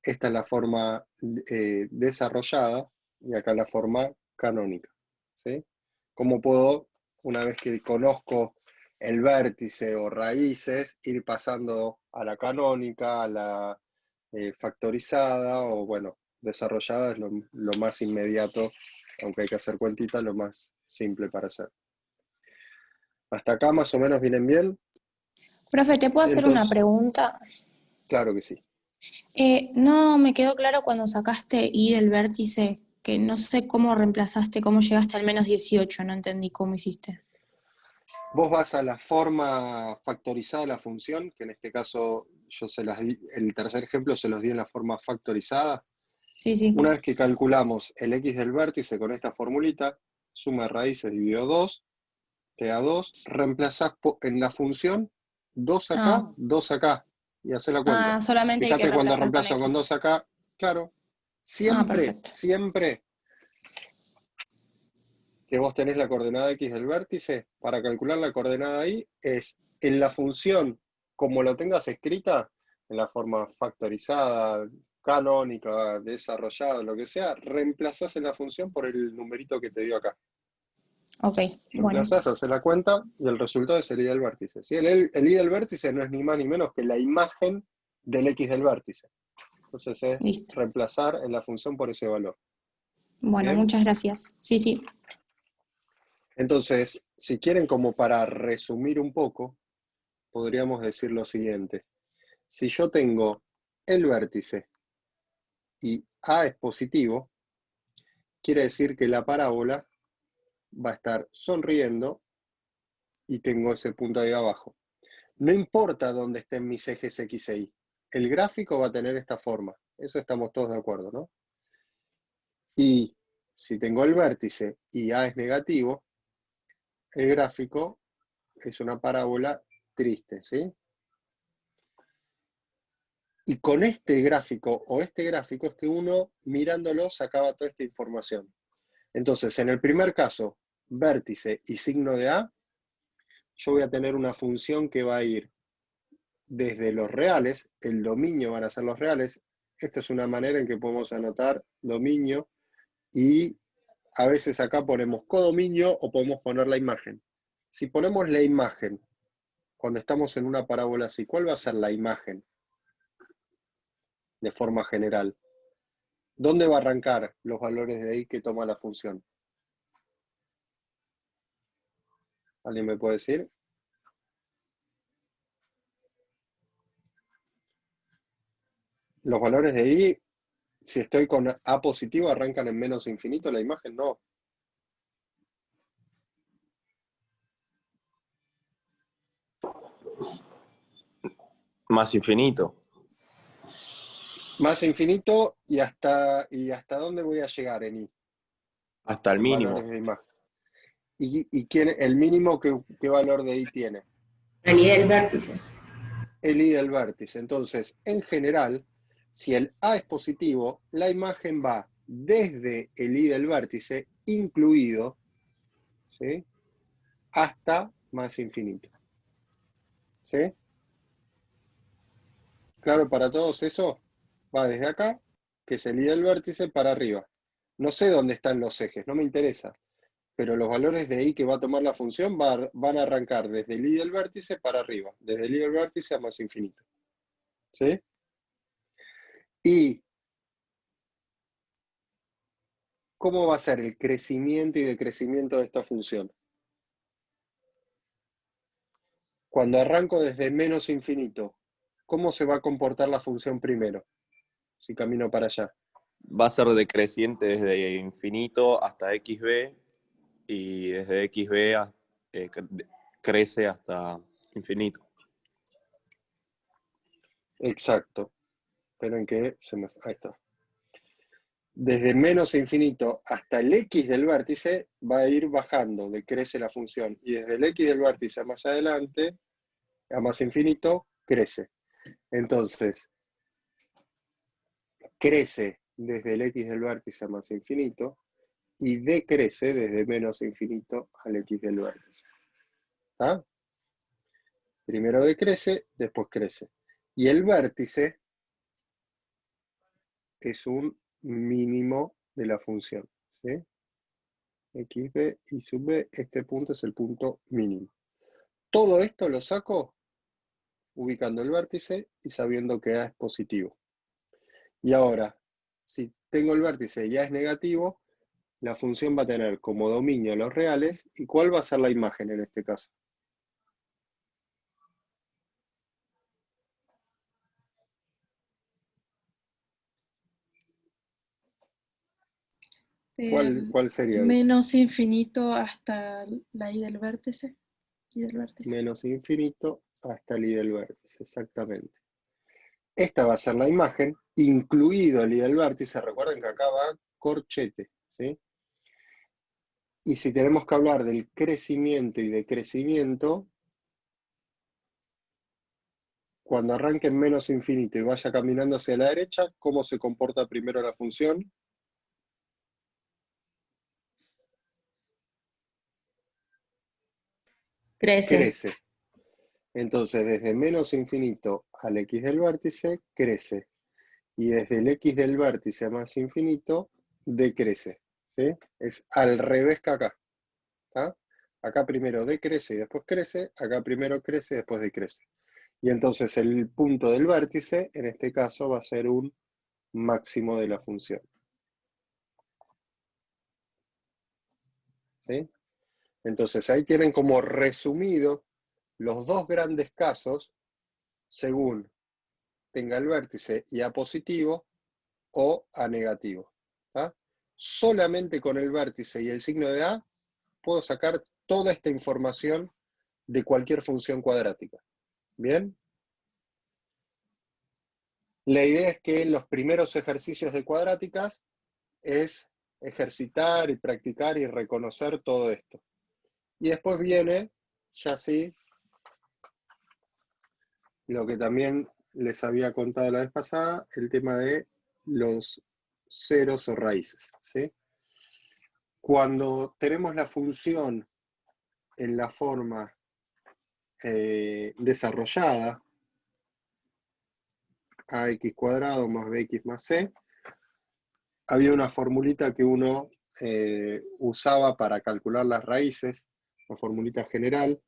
Speaker 1: Esta es la forma desarrollada y acá la forma canónica, ¿sí? ¿Cómo puedo, una vez que conozco el vértice o raíces, ir pasando a la canónica, a la factorizada o, bueno, desarrollada es lo más inmediato, aunque hay que hacer cuentita, lo más simple para hacer. ¿Hasta acá más o menos vienen bien?
Speaker 2: Profe, ¿te puedo hacer una
Speaker 1: Entonces,
Speaker 2: pregunta?
Speaker 1: claro que sí.
Speaker 2: No me quedó claro cuando sacaste y del vértice, que no sé cómo reemplazaste, cómo llegaste al menos 18, no entendí cómo hiciste.
Speaker 1: Vos vas a la forma factorizada de la función, que en este caso yo se las di, el tercer ejemplo se los di en la forma factorizada.
Speaker 2: Sí, sí.
Speaker 1: Una vez que calculamos el x del vértice con esta formulita, suma de raíces dividido 2, te da 2, reemplazás en la función 2 acá,
Speaker 2: Ah,
Speaker 1: 2 acá, y haces la cuenta.
Speaker 2: solamente hay que
Speaker 1: Fíjate cuando
Speaker 2: reemplazar con
Speaker 1: reemplazo con 2
Speaker 2: X.
Speaker 1: acá, claro,
Speaker 2: Ah,
Speaker 1: siempre,
Speaker 2: perfecto.
Speaker 1: siempre que vos tenés la coordenada x del vértice, para calcular la coordenada ahí, es en la función, como lo tengas escrita, en la forma factorizada, canónica, desarrollada, lo que sea, reemplazás en la función por el numerito que te dio acá.
Speaker 2: Ok, bueno.
Speaker 1: Reemplazás, haces la cuenta y el resultado es el i del vértice. ¿Sí? El i del vértice no es ni más ni menos que la imagen del x del vértice. Entonces es
Speaker 2: Listo.
Speaker 1: reemplazar en la función por ese valor.
Speaker 2: Bueno,
Speaker 1: ¿Bien?
Speaker 2: muchas gracias. Sí, sí.
Speaker 1: Entonces, si quieren, como para resumir un poco, podríamos decir lo siguiente. Si yo tengo el vértice y A es positivo, quiere decir que la parábola va a estar sonriendo y tengo ese punto ahí abajo. No importa dónde estén mis ejes X e Y, el gráfico va a tener esta forma. Eso estamos todos de acuerdo, ¿no? Y si tengo el vértice y A es negativo, el gráfico es una parábola triste, ¿sí? Y con este gráfico o este gráfico es que uno mirándolo sacaba toda esta información. Entonces, en el primer caso, vértice y signo de A, yo voy a tener una función que va a ir desde los reales, el dominio van a ser los reales. Esta es una manera en que podemos anotar dominio y a veces acá ponemos codominio o podemos poner la imagen. Si ponemos la imagen, cuando estamos en una parábola así, ¿cuál va a ser la imagen de forma general? ¿Dónde va a arrancar los valores de ahí que toma la función? ¿Alguien me puede decir? Los valores de ahí, si estoy con A positivo, arrancan en menos infinito, la imagen no.
Speaker 3: Más infinito.
Speaker 1: Más infinito y hasta dónde voy a llegar en I,
Speaker 3: Hasta el
Speaker 1: en valores
Speaker 3: mínimo.
Speaker 1: de imagen. ¿Y quién, el mínimo qué valor de I tiene?
Speaker 4: El i del vértice.
Speaker 1: El I del vértice. Entonces, en general, si el A es positivo, la imagen va desde el I del vértice, incluido, ¿sí?, hasta más infinito. ¿Sí? Claro, para todos eso va desde acá, que es el I del vértice, para arriba. No sé dónde están los ejes, no me interesa. Pero los valores de I que va a tomar la función van a arrancar desde el I del vértice para arriba, desde el I del vértice a más infinito. ¿Sí? ¿Y cómo va a ser el crecimiento y decrecimiento de esta función? Cuando arranco desde menos infinito, ¿cómo se va a comportar la función primero? Si camino para allá.
Speaker 3: Va a ser decreciente desde infinito hasta xb y desde xb crece hasta infinito.
Speaker 1: Exacto. Esperen que se me... Ahí está. desde menos infinito hasta el x del vértice va a ir bajando, decrece la función. Y desde el x del vértice a más adelante, a más infinito, crece. Entonces, crece desde el x del vértice a más infinito y decrece desde menos infinito al x del vértice. ¿Está? Primero decrece, después crece. Y el vértice es un mínimo de la función. ¿Sí? X, B y sub B, este punto es el punto mínimo. Todo esto lo saco ubicando el vértice y sabiendo que A es positivo. Y ahora, si tengo el vértice y A es negativo, la función va a tener como dominio los reales. ¿Y cuál va a ser la imagen en este caso? ¿Cuál sería?
Speaker 8: Menos infinito hasta la i del vértice.
Speaker 1: Menos infinito hasta el i del vértice, exactamente. Esta va a ser la imagen, incluido el i del vértice. Recuerden que acá va corchete, ¿sí? Y si tenemos que hablar del crecimiento y decrecimiento, cuando arranque en menos infinito y vaya caminando hacia la derecha, ¿cómo se comporta primero la función?
Speaker 4: Crece.
Speaker 1: Crece. Entonces, desde menos infinito al x del vértice, crece. Y desde el x del vértice a más infinito, decrece. ¿Sí? Es al revés que acá. ¿Tá? Acá primero decrece y después crece, acá primero crece y después decrece. Y entonces el punto del vértice, en este caso, va a ser un máximo de la función. ¿Sí? Entonces ahí tienen como resumido los dos grandes casos según tenga el vértice y A positivo o A negativo. ¿Tá? Solamente con el vértice y el signo de A puedo sacar toda esta información de cualquier función cuadrática. ¿Bien? La idea es que en los primeros ejercicios de cuadráticas es ejercitar y practicar y reconocer todo esto. Y después viene, ya sí, lo que también les había contado la vez pasada, el tema de los ceros o raíces. ¿Sí? Cuando tenemos la función en la forma desarrollada, ax cuadrado más bx más c, había una formulita que uno usaba para calcular las raíces, una formulita general,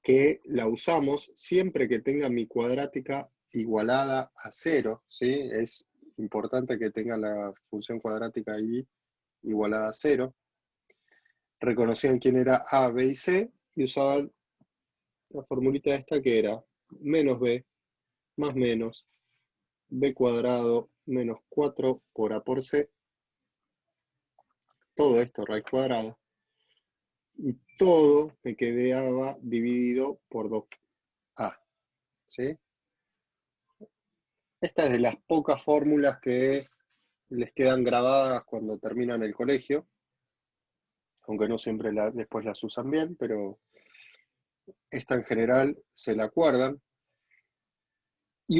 Speaker 1: que la usamos siempre que tenga mi cuadrática igualada a 0, ¿sí? Es importante que tenga la función cuadrática ahí igualada a 0. Reconocían quién era A, B y C, y usaban la formulita esta que era menos B más menos B cuadrado menos 4 por A por C, todo esto raíz cuadrada, y todo me quedaba dividido por 2A, ¿sí? Esta es de las pocas fórmulas que les quedan grabadas cuando terminan el colegio, aunque no siempre después las usan bien, pero esta en general se la acuerdan. Y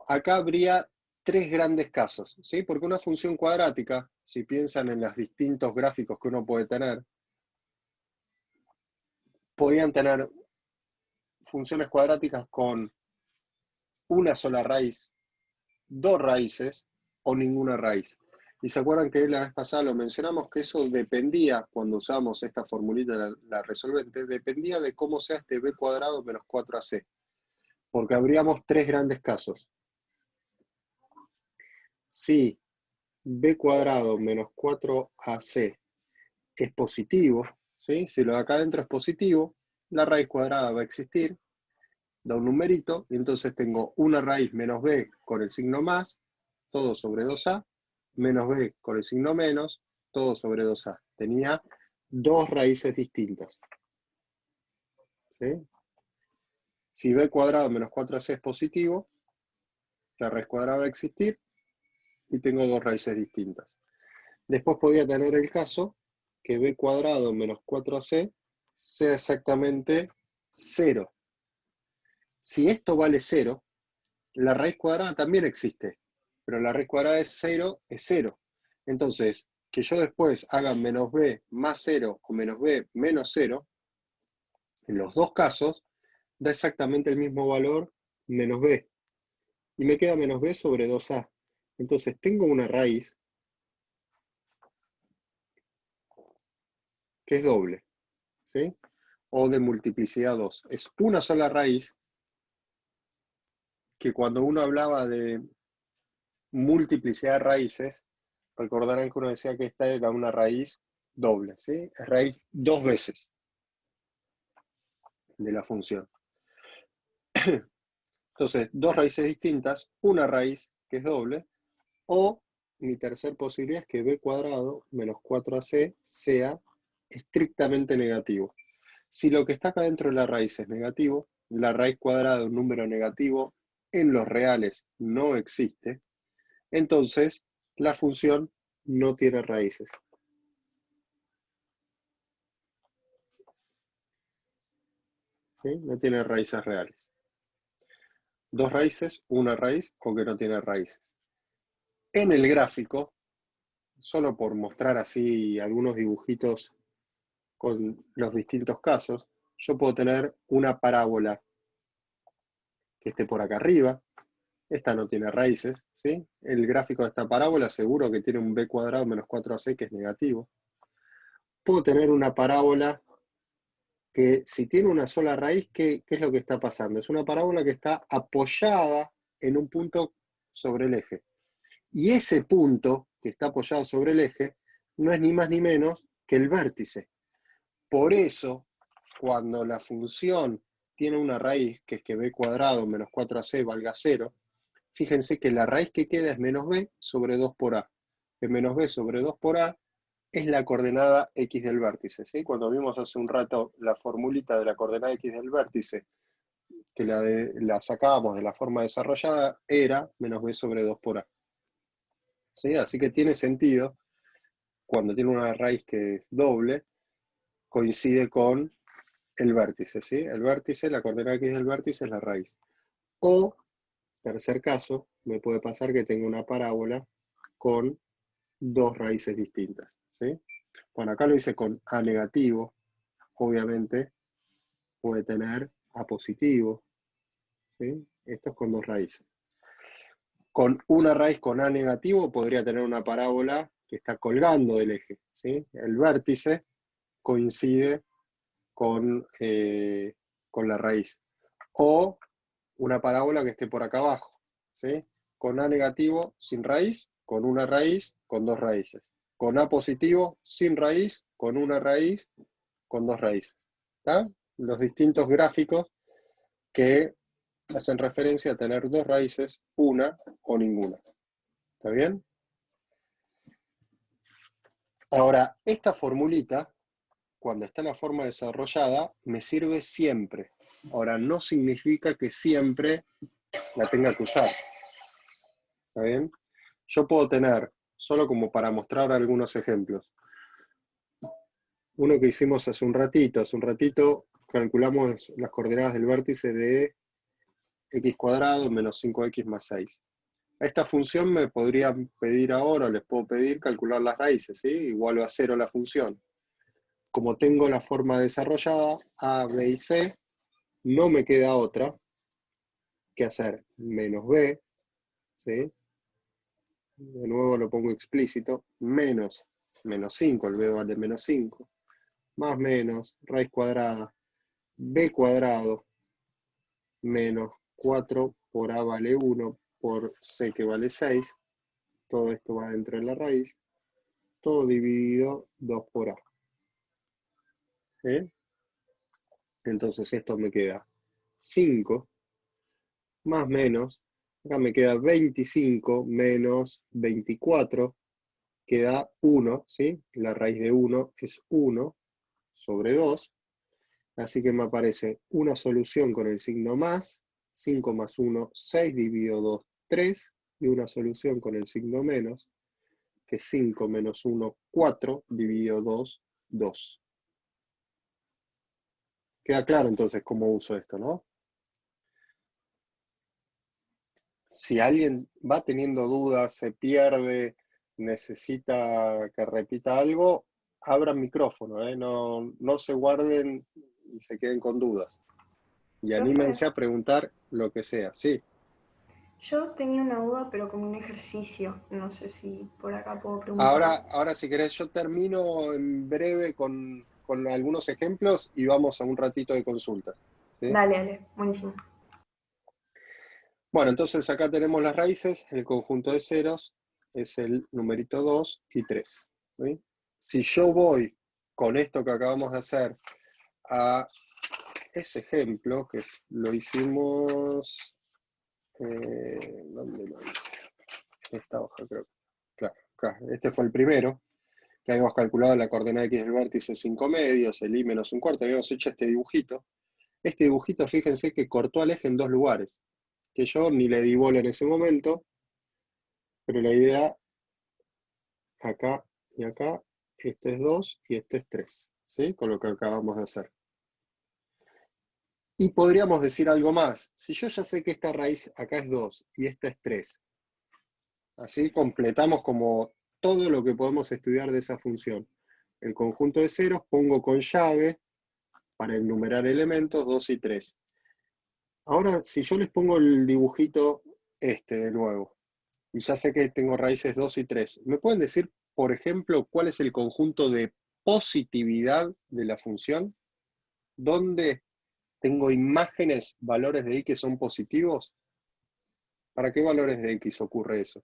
Speaker 1: acá habría tres grandes casos, ¿sí? Porque una función cuadrática, si piensan en los distintos gráficos que uno puede tener, podían tener funciones cuadráticas con una sola raíz, dos raíces o ninguna raíz. Y se acuerdan que la vez pasada lo mencionamos, que eso dependía, cuando usamos esta formulita, la resolvente, dependía de cómo sea este b cuadrado menos 4ac. Porque habríamos tres grandes casos. Si b cuadrado menos 4ac es positivo, ¿sí? Si lo de acá adentro es positivo, la raíz cuadrada va a existir, da un numerito, y entonces tengo una raíz menos b con el signo más, todo sobre 2a, menos b con el signo menos, todo sobre 2a. Tenía dos raíces distintas. ¿Sí? Si b cuadrado menos 4ac es positivo, la raíz cuadrada va a existir, y tengo dos raíces distintas. Después podría tener el caso que b cuadrado menos 4ac sea exactamente 0. Si esto vale 0, la raíz cuadrada también existe, pero la raíz cuadrada es 0, es 0. Entonces, que yo después haga menos b más 0 o menos b menos 0, en los dos casos, da exactamente el mismo valor menos b. Y me queda menos b sobre 2a. Entonces tengo una raíz que es doble, ¿sí? O de multiplicidad 2. Es una sola raíz que cuando uno hablaba de multiplicidad de raíces, recordarán que uno decía que esta era una raíz doble, ¿sí? Es raíz dos veces de la función. Entonces, dos raíces distintas, una raíz que es doble, o mi tercer posibilidad es que b cuadrado menos 4ac sea estrictamente negativo. Si lo que está acá dentro de la raíz es negativo, la raíz cuadrada de un número negativo en los reales no existe, entonces la función no tiene raíces. ¿Sí? No tiene raíces reales. Dos raíces, una raíz o que no tiene raíces. En el gráfico, solo por mostrar así algunos dibujitos con los distintos casos, yo puedo tener una parábola que esté por acá arriba. Esta no tiene raíces, ¿sí? El gráfico de esta parábola seguro que tiene un b cuadrado menos 4ac que es negativo. Puedo tener una parábola que si tiene una sola raíz, ¿qué es lo que está pasando? Es una parábola que está apoyada en un punto sobre el eje. Y ese punto que está apoyado sobre el eje no es ni más ni menos que el vértice. Por eso, cuando la función tiene una raíz, que es que b cuadrado menos 4ac valga 0, fíjense que la raíz que queda es menos b sobre 2 por a. Que menos b sobre 2 por a es la coordenada x del vértice, ¿sí? Cuando vimos hace un rato la formulita de la coordenada x del vértice, que la sacábamos de la forma desarrollada, era menos b sobre 2 por a. ¿Sí? Así que tiene sentido, cuando tiene una raíz que es doble, coincide con el vértice, ¿sí? El vértice, la coordenada x del vértice es la raíz. O, tercer caso, me puede pasar que tenga una parábola con dos raíces distintas, ¿sí? Bueno, acá lo hice con a negativo, obviamente puede tener a positivo, ¿sí? Esto es con dos raíces. Con una raíz con a negativo podría tener una parábola que está colgando del eje, ¿sí? El vértice coincide con la raíz. O una parábola que esté por acá abajo, ¿sí? Con a negativo sin raíz, con una raíz, con dos raíces. Con a positivo sin raíz, con una raíz, con dos raíces. ¿Está? Los distintos gráficos que hacen referencia a tener dos raíces, una o ninguna. ¿Está bien? Ahora, esta formulita, cuando está en la forma desarrollada, me sirve siempre. Ahora, no significa que siempre la tenga que usar. ¿Está bien? Yo puedo tener, solo como para mostrar algunos ejemplos, uno que hicimos hace un ratito calculamos las coordenadas del vértice de x cuadrado menos 5x más 6. A esta función me podría pedir ahora, les puedo pedir calcular las raíces, ¿sí? Igual a 0 la función. Como tengo la forma desarrollada, a, b y c, no me queda otra que hacer menos b, ¿sí? De nuevo lo pongo explícito, menos 5, el b vale menos 5, más menos, raíz cuadrada, b cuadrado, menos 4 por a vale 1, por c que vale 6, todo esto va dentro de la raíz, todo dividido 2 por a. ¿Sí? Entonces esto me queda 5, más menos, acá me queda 25 menos 24, queda 1, ¿sí? La raíz de 1 es 1 sobre 2, así que me aparece una solución con el signo más, 5 más 1, 6 dividido 2, 3, y una solución con el signo menos, que es 5 menos 1, 4, dividido 2, 2. Queda claro entonces cómo uso esto, ¿no? Si alguien va teniendo dudas, se pierde, necesita que repita algo, abran micrófono, ¿eh? No se guarden y se queden con dudas. Y
Speaker 8: Profe.
Speaker 1: anímense a preguntar lo que sea. Sí.
Speaker 8: Yo tenía una duda, pero con un ejercicio. No sé si por acá puedo preguntar.
Speaker 1: Ahora si querés, yo termino en breve con algunos ejemplos y vamos a un ratito de consulta. ¿Sí?
Speaker 8: Dale, buenísimo.
Speaker 1: Bueno, entonces acá tenemos las raíces, el conjunto de ceros es el numerito 2 y 3. ¿Sí? Si yo voy con esto que acabamos de hacer a ese ejemplo, que lo hicimos, ¿dónde lo hice? Esta hoja creo. Claro, acá. Este fue el primero, que habíamos calculado la coordenada x del vértice 5 medios, el y menos un cuarto, habíamos hecho este dibujito. Este dibujito, fíjense que cortó al eje en dos lugares, que yo ni le di bola en ese momento, pero la idea, acá y acá, este es 2 y este es 3, ¿sí? Con lo que acabamos de hacer. Y podríamos decir algo más. Si yo ya sé que esta raíz acá es 2 y esta es 3, así completamos como todo lo que podemos estudiar de esa función. El conjunto de ceros pongo con llave para enumerar elementos 2 y 3. Ahora, si yo les pongo el dibujito este de nuevo, y ya sé que tengo raíces 2 y 3, ¿me pueden decir, por ejemplo, cuál es el conjunto de positividad de la función? ¿Dónde tengo imágenes, valores de y que son positivos? ¿Para qué valores de x ocurre eso?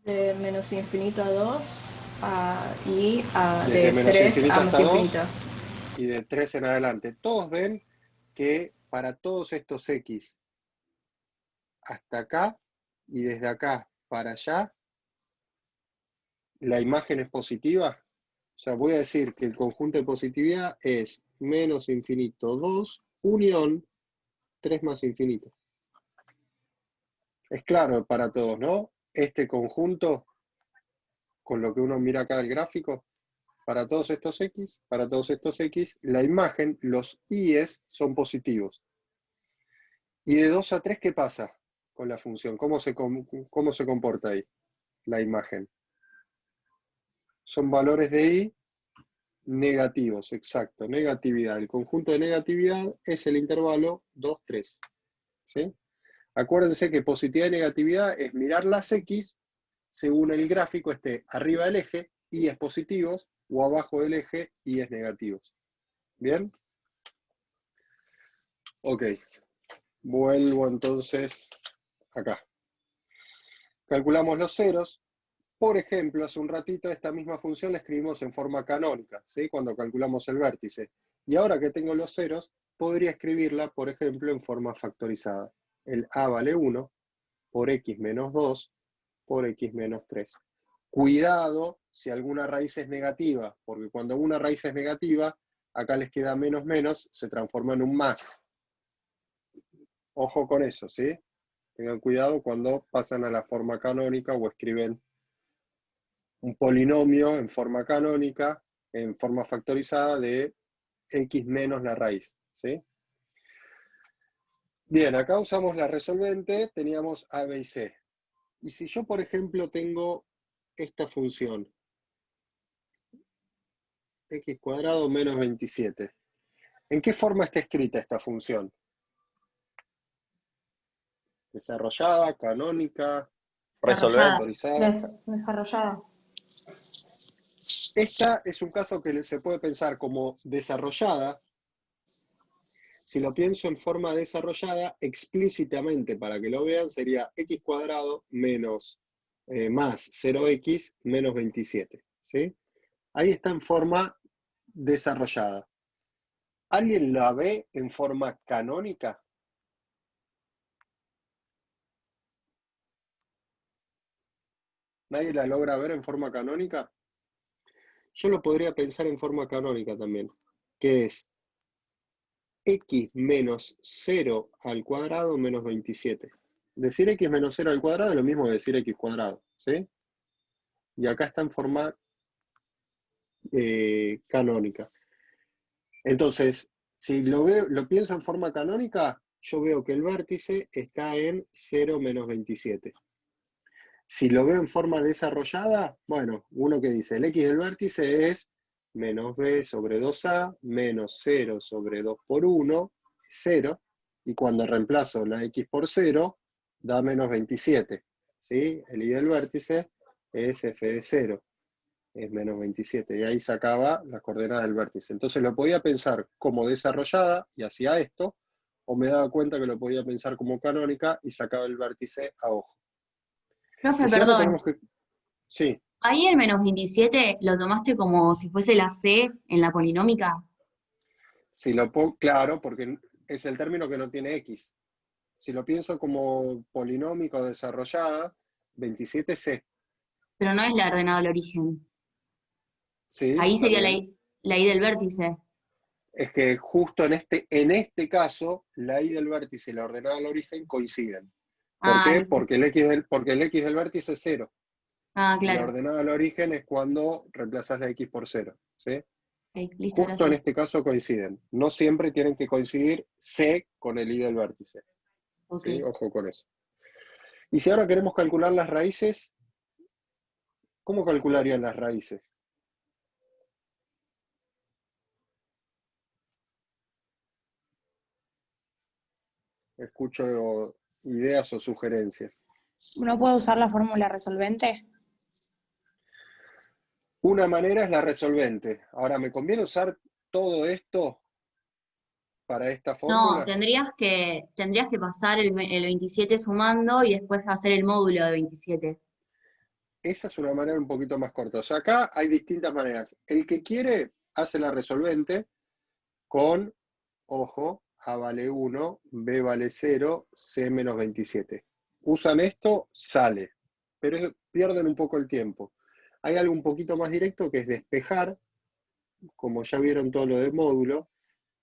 Speaker 8: De menos infinito a 2 y
Speaker 1: Desde
Speaker 8: de
Speaker 1: menos
Speaker 8: 3
Speaker 1: infinito
Speaker 8: a más
Speaker 1: hasta 2
Speaker 8: infinito.
Speaker 1: y de 3 en adelante. Todos ven que para todos estos x hasta acá y desde acá para allá, la imagen es positiva. O sea, voy a decir que el conjunto de positividad es menos infinito 2 unión 3 más infinito. Es claro para todos, ¿no? Este conjunto, con lo que uno mira acá del gráfico, para todos estos x, la imagen, los i's son positivos. Y de 2 a 3, ¿qué pasa con la función? ¿Cómo se comporta ahí la imagen? Son valores de i negativos, exacto, negatividad. El conjunto de negatividad es el intervalo 2, 3. ¿Sí? Acuérdense que positividad y negatividad es mirar las x según el gráfico esté arriba del eje, y es positivos, o abajo del eje, y es negativos. ¿Bien? Ok. Vuelvo entonces acá. Calculamos los ceros. Por ejemplo, hace un ratito esta misma función la escribimos en forma canónica, ¿sí? Cuando calculamos el vértice. Y ahora que tengo los ceros, podría escribirla, por ejemplo, en forma factorizada. El a vale 1 por x menos 2 por x menos 3. Cuidado si alguna raíz es negativa, porque cuando una raíz es negativa, acá les queda menos menos, se transforma en un más. Ojo con eso, ¿sí? Tengan cuidado cuando pasan a la forma canónica o escriben un polinomio en forma canónica, en forma factorizada de x menos la raíz, ¿sí? Bien, acá usamos la resolvente, teníamos a, b y c. Y si yo, por ejemplo, tengo esta función, x cuadrado menos 27, ¿en qué forma está escrita esta función? ¿Desarrollada, canónica, factorizada?
Speaker 2: Desarrollada.
Speaker 1: Esta es un caso que se puede pensar como desarrollada. Si lo pienso en forma desarrollada, explícitamente, para que lo vean, sería x cuadrado menos más 0x menos 27. ¿Sí? Ahí está en forma desarrollada. ¿Alguien la ve en forma canónica? ¿Nadie la logra ver en forma canónica? Yo lo podría pensar en forma canónica también, que es x menos 0 al cuadrado menos 27. Decir x menos 0 al cuadrado es lo mismo que decir x cuadrado, ¿sí? Y acá está en forma canónica. Entonces, si lo pienso en forma canónica, yo veo que el vértice está en 0 menos 27. Si lo veo en forma desarrollada, bueno, uno que dice, el x del vértice es menos b sobre 2a menos 0 sobre 2 por 1, 0, y cuando reemplazo la x por 0, da menos 27, ¿sí? El y del vértice es f de 0, es menos 27, y ahí sacaba las coordenadas del vértice. Entonces lo podía pensar como desarrollada, y hacía esto, o me daba cuenta que lo podía pensar como canónica, y sacaba el vértice a ojo.
Speaker 4: Profe,
Speaker 1: Y si ahora
Speaker 4: perdón.
Speaker 1: tenemos que... Sí.
Speaker 4: Ahí el menos 27 lo tomaste como si fuese la C en la polinómica.
Speaker 1: Si lo pongo, claro, porque es el término que no tiene x. Si lo pienso como polinómico desarrollada, 27c.
Speaker 4: Pero no es la ordenada al origen.
Speaker 1: Sí,
Speaker 4: Ahí sería
Speaker 1: también.
Speaker 4: la I del vértice.
Speaker 1: Es que justo en este caso, la y del vértice y la ordenada al origen coinciden. ¿Por
Speaker 4: Ah,
Speaker 1: qué?
Speaker 4: listo.
Speaker 1: Porque el x del vértice es 0.
Speaker 4: Ah,
Speaker 1: Y la
Speaker 4: claro.
Speaker 1: ordenada al origen es cuando reemplazas la x por 0. ¿Sí?
Speaker 4: Ok, listo,
Speaker 1: Justo en
Speaker 4: gracias.
Speaker 1: este caso coinciden. No siempre tienen que coincidir c con el y del vértice.
Speaker 4: Ok.
Speaker 1: ¿Sí? Ojo con eso. Y si ahora queremos calcular las raíces, ¿cómo calcularían las raíces? Escucho ideas o sugerencias.
Speaker 2: ¿No puedo usar la fórmula resolvente?
Speaker 1: Una manera es la resolvente. Ahora, ¿me conviene usar todo esto para esta
Speaker 4: No,
Speaker 1: fórmula?
Speaker 4: tendrías que pasar el 27 sumando y después hacer el módulo de 27.
Speaker 1: Esa es una manera un poquito más corta. O sea, acá hay distintas maneras. El que quiere hace la resolvente con, ojo, A vale 1, B vale 0, C menos 27. Usan esto, sale, pero pierden un poco el tiempo. Hay algo un poquito más directo que es despejar, como ya vieron todo lo de módulo,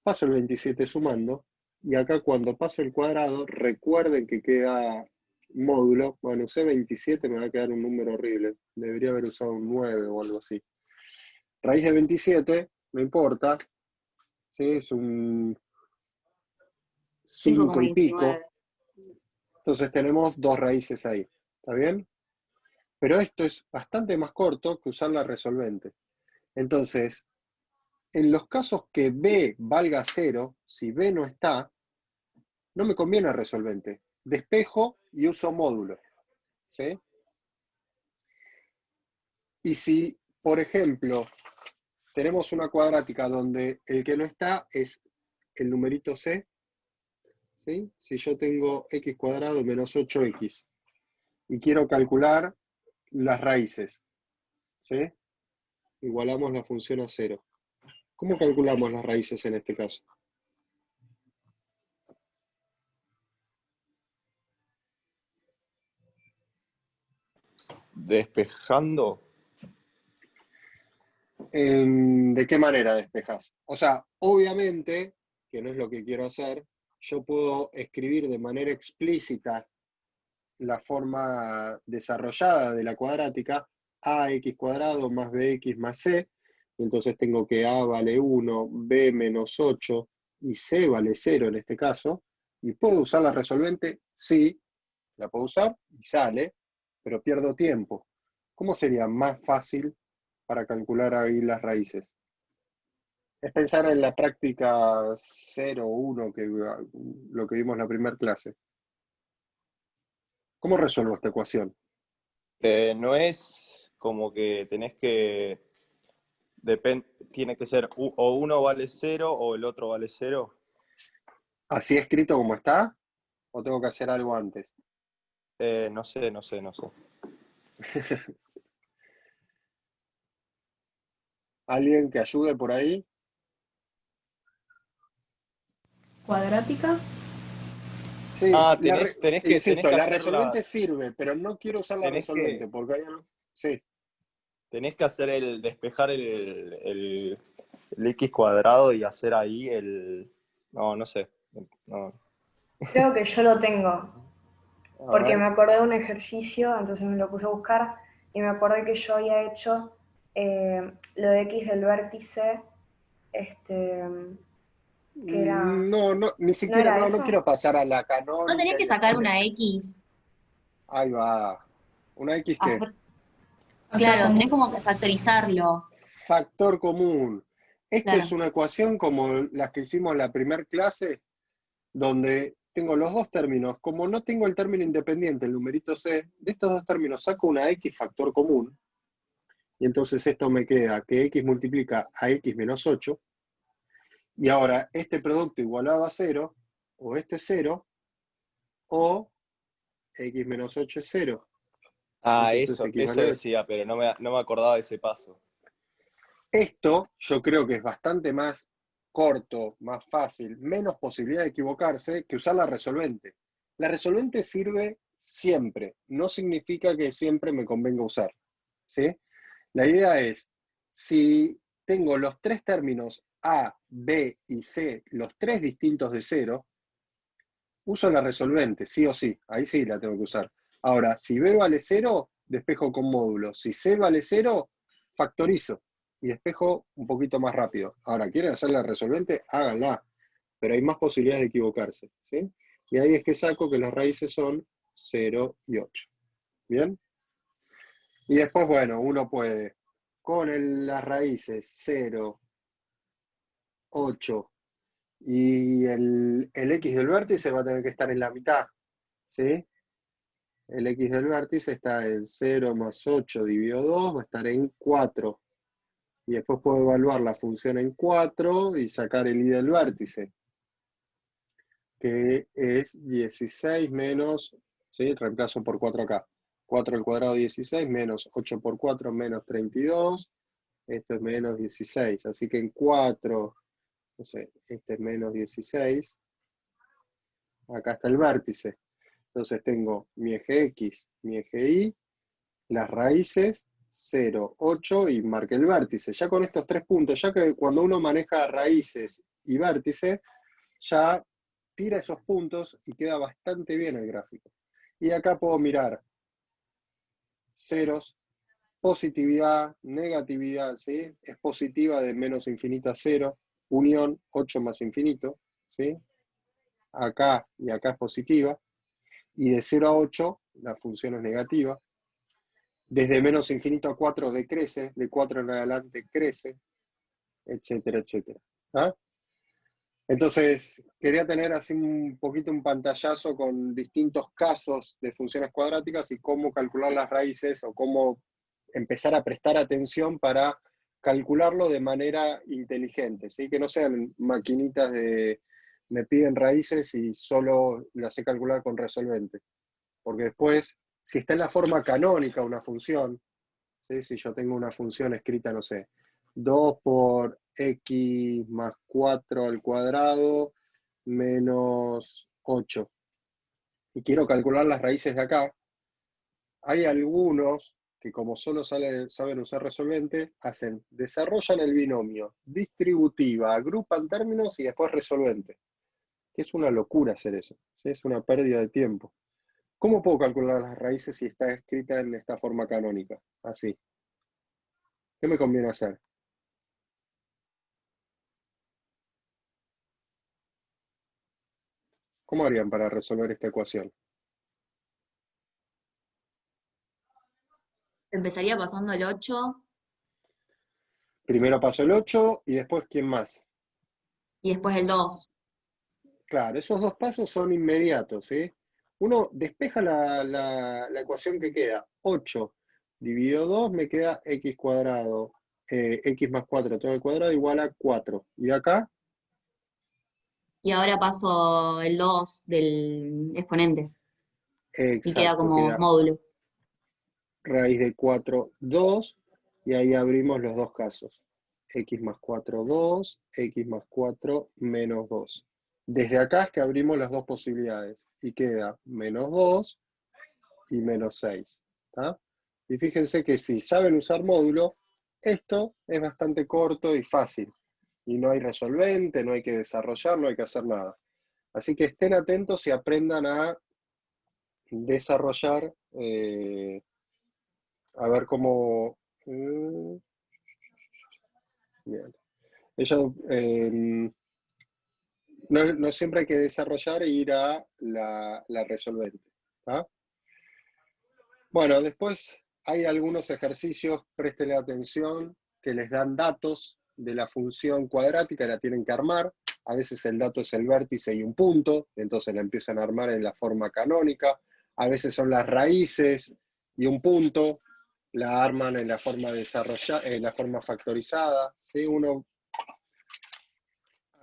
Speaker 1: paso el 27 sumando, y acá cuando paso el cuadrado, recuerden que queda módulo, bueno, usé 27, me va a quedar un número horrible, debería haber usado un 9 o algo así. Raíz de 27, no importa, ¿sí? Es un 5 y
Speaker 4: 5,19.
Speaker 1: pico, entonces tenemos dos raíces ahí, ¿está bien? Pero esto es bastante más corto que usar la resolvente. Entonces, en los casos que B valga 0, si B no está, no me conviene resolvente. Despejo y uso módulo. ¿Sí? Y si, por ejemplo, tenemos una cuadrática donde el que no está es el numerito C, ¿sí? Si yo tengo x cuadrado menos 8x y quiero calcular las raíces, ¿sí? Igualamos la función a 0. ¿Cómo calculamos las raíces en este caso?
Speaker 3: Despejando.
Speaker 1: ¿De qué manera despejas? O sea, obviamente, que no es lo que quiero hacer, yo puedo escribir de manera explícita la forma desarrollada de la cuadrática, ax cuadrado más bx más c, y entonces tengo que a vale 1, b menos 8 y c vale 0 en este caso, y puedo usar la resolvente, sí, la puedo usar y sale, pero pierdo tiempo. ¿Cómo sería más fácil para calcular ahí las raíces? Es pensar en la práctica 0, 1, lo que vimos en la primera clase. ¿Cómo resuelvo esta ecuación?
Speaker 3: No es como que tenés que... tiene que ser o uno vale 0 o el otro vale 0.
Speaker 1: ¿Así escrito como está? ¿O tengo que hacer algo antes?
Speaker 3: No sé.
Speaker 1: ¿Alguien que ayude por ahí?
Speaker 8: Cuadrática.
Speaker 1: Sí,
Speaker 3: Tenés
Speaker 1: insisto,
Speaker 3: que
Speaker 1: la
Speaker 3: hacerla,
Speaker 1: resolvente sirve, pero no quiero usar la
Speaker 3: tenés
Speaker 1: resolvente
Speaker 3: que,
Speaker 1: porque hay algo. Sí,
Speaker 3: tenés que hacer despejar el x cuadrado y hacer ahí no sé. No.
Speaker 8: Creo que yo lo tengo.
Speaker 1: A
Speaker 9: porque
Speaker 1: ver.
Speaker 9: me acordé de un ejercicio, entonces me lo puse a buscar, y me acordé que yo había hecho lo de x del vértice, este, que era,
Speaker 1: No, no, ni
Speaker 9: ¿no
Speaker 1: siquiera,
Speaker 9: era
Speaker 1: no
Speaker 9: eso?
Speaker 1: quiero pasar a la
Speaker 4: ¿No tenés
Speaker 1: canónica y
Speaker 4: que
Speaker 1: después
Speaker 4: sacar una X?
Speaker 1: ahí va. ¿Una X qué?
Speaker 4: Claro, tenés como que factorizarlo.
Speaker 1: Factor común. Esto es
Speaker 4: Claro.
Speaker 1: una ecuación como las que hicimos en la primera clase, donde tengo los dos términos. Como no tengo el término independiente, el numerito C, de estos dos términos saco una X factor común, y entonces esto me queda que X multiplica a X menos 8, y ahora este producto igualado a 0, o esto es 0, o X menos 8 es 0.
Speaker 3: Ah,
Speaker 1: Entonces
Speaker 3: eso
Speaker 1: equivale a 8.
Speaker 3: decía, pero no me acordaba de ese paso.
Speaker 1: Esto yo creo que es bastante más corto, más fácil, menos posibilidad de equivocarse que usar la resolvente. La resolvente sirve siempre, no significa que siempre me convenga usar, ¿sí? La idea es, si tengo los tres términos A, B y C, los tres distintos de 0, uso la resolvente, sí o sí, ahí sí la tengo que usar. Ahora, si B vale 0, despejo con módulo. Si C vale 0, factorizo y despejo un poquito más rápido. Ahora, ¿quieren hacer la resolvente? Háganla, pero hay más posibilidades de equivocarse, ¿sí? Y ahí es que saco que las raíces son 0 y 8. ¿Bien? Y después, bueno, uno puede, con las raíces 0, 8 y el X del vértice va a tener que estar en la mitad, ¿sí? El X del vértice está en 0 más 8 dividido 2, va a estar en 4. Y después puedo evaluar la función en 4 y sacar el Y del vértice, que es 16 menos, ¿sí? Reemplazo por 4 acá. 4 al cuadrado 16 menos 8 por 4 menos 32. Esto es menos 16. Así que en 4, no sé, este es menos 16. Acá está el vértice. Entonces tengo mi eje X, mi eje Y, las raíces, 0, 8 y marqué el vértice. Ya con estos tres puntos, ya que cuando uno maneja raíces y vértice, ya tira esos puntos y queda bastante bien el gráfico. Y acá puedo mirar ceros, positividad, negatividad, ¿sí? Es positiva de menos infinito a 0, unión 8 más infinito, ¿sí? Acá y acá es positiva. Y de 0 a 8 la función es negativa. Desde menos infinito a 4 decrece, de 4 en adelante crece, etcétera, etcétera. ¿Ah? Entonces, quería tener así un poquito un pantallazo con distintos casos de funciones cuadráticas y cómo calcular las raíces o cómo empezar a prestar atención para calcularlo de manera inteligente, ¿sí? Que no sean maquinitas de me piden raíces y solo las sé calcular con resolvente. Porque después, si está en la forma canónica una función, ¿sí? Si yo tengo una función escrita, no sé, 2 por x más 4 al cuadrado menos 8, y quiero calcular las raíces de acá, hay algunos que como solo saben usar resolvente, desarrollan el binomio distributiva, agrupan términos y después resolvente. Que es una locura hacer eso, ¿sí? Es una pérdida de tiempo. ¿Cómo puedo calcular las raíces si está escrita en esta forma canónica? Así. ¿Qué me conviene hacer? ¿Cómo harían para resolver esta ecuación?
Speaker 4: Empezaría pasando el 8
Speaker 1: Primero paso el 8 y después ¿quién más?
Speaker 4: y después el 2.
Speaker 1: Claro, esos dos pasos son inmediatos, ¿sí? Uno despeja la ecuación que queda. 8 dividido 2 me queda x cuadrado. X más 4 todo al cuadrado igual a 4. ¿Y acá?
Speaker 4: Y ahora paso el 2 del exponente. Y queda
Speaker 1: Exacto,
Speaker 4: como
Speaker 1: queda
Speaker 4: módulo.
Speaker 1: raíz de 4, 2. Y ahí abrimos los dos casos. X más 4, 2. X más 4, menos 2. Desde acá es que abrimos las dos posibilidades. Y queda menos 2 y menos 6. ¿Tá? Y fíjense que si saben usar módulo, esto es bastante corto y fácil. Y no hay resolvente, no hay que desarrollar, no hay que hacer nada. Así que estén atentos y aprendan a desarrollar, a ver cómo... bien. No siempre hay que desarrollar e ir a la resolvente. ¿Tá? Bueno, después hay algunos ejercicios, préstenle atención, que les dan datos de la función cuadrática, la tienen que armar. A veces el dato es el vértice y un punto, entonces la empiezan a armar en la forma canónica. A veces son las raíces y un punto, la arman en la forma en la forma factorizada. ¿Sí?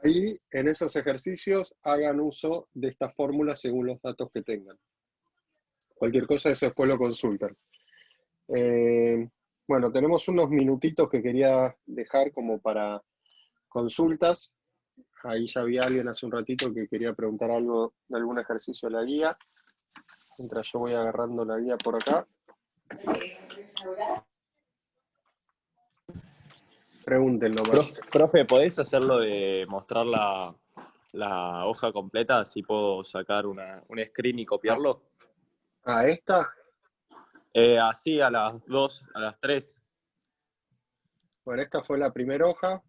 Speaker 1: Ahí, en esos ejercicios, hagan uso de esta fórmula según los datos que tengan. Cualquier cosa, eso después lo consultan. Bueno, tenemos unos minutitos que quería dejar como para consultas. Ahí ya había alguien hace un ratito que quería preguntar algo de algún ejercicio de la guía. Mientras yo voy agarrando la guía por acá. Pregúntenlo más.
Speaker 3: Profe, ¿podés hacerlo de mostrar la hoja completa? Así puedo sacar un screen y copiarlo.
Speaker 1: ¿A esta?
Speaker 3: Así a las 2, a las 3.
Speaker 1: Bueno, esta fue la primera hoja.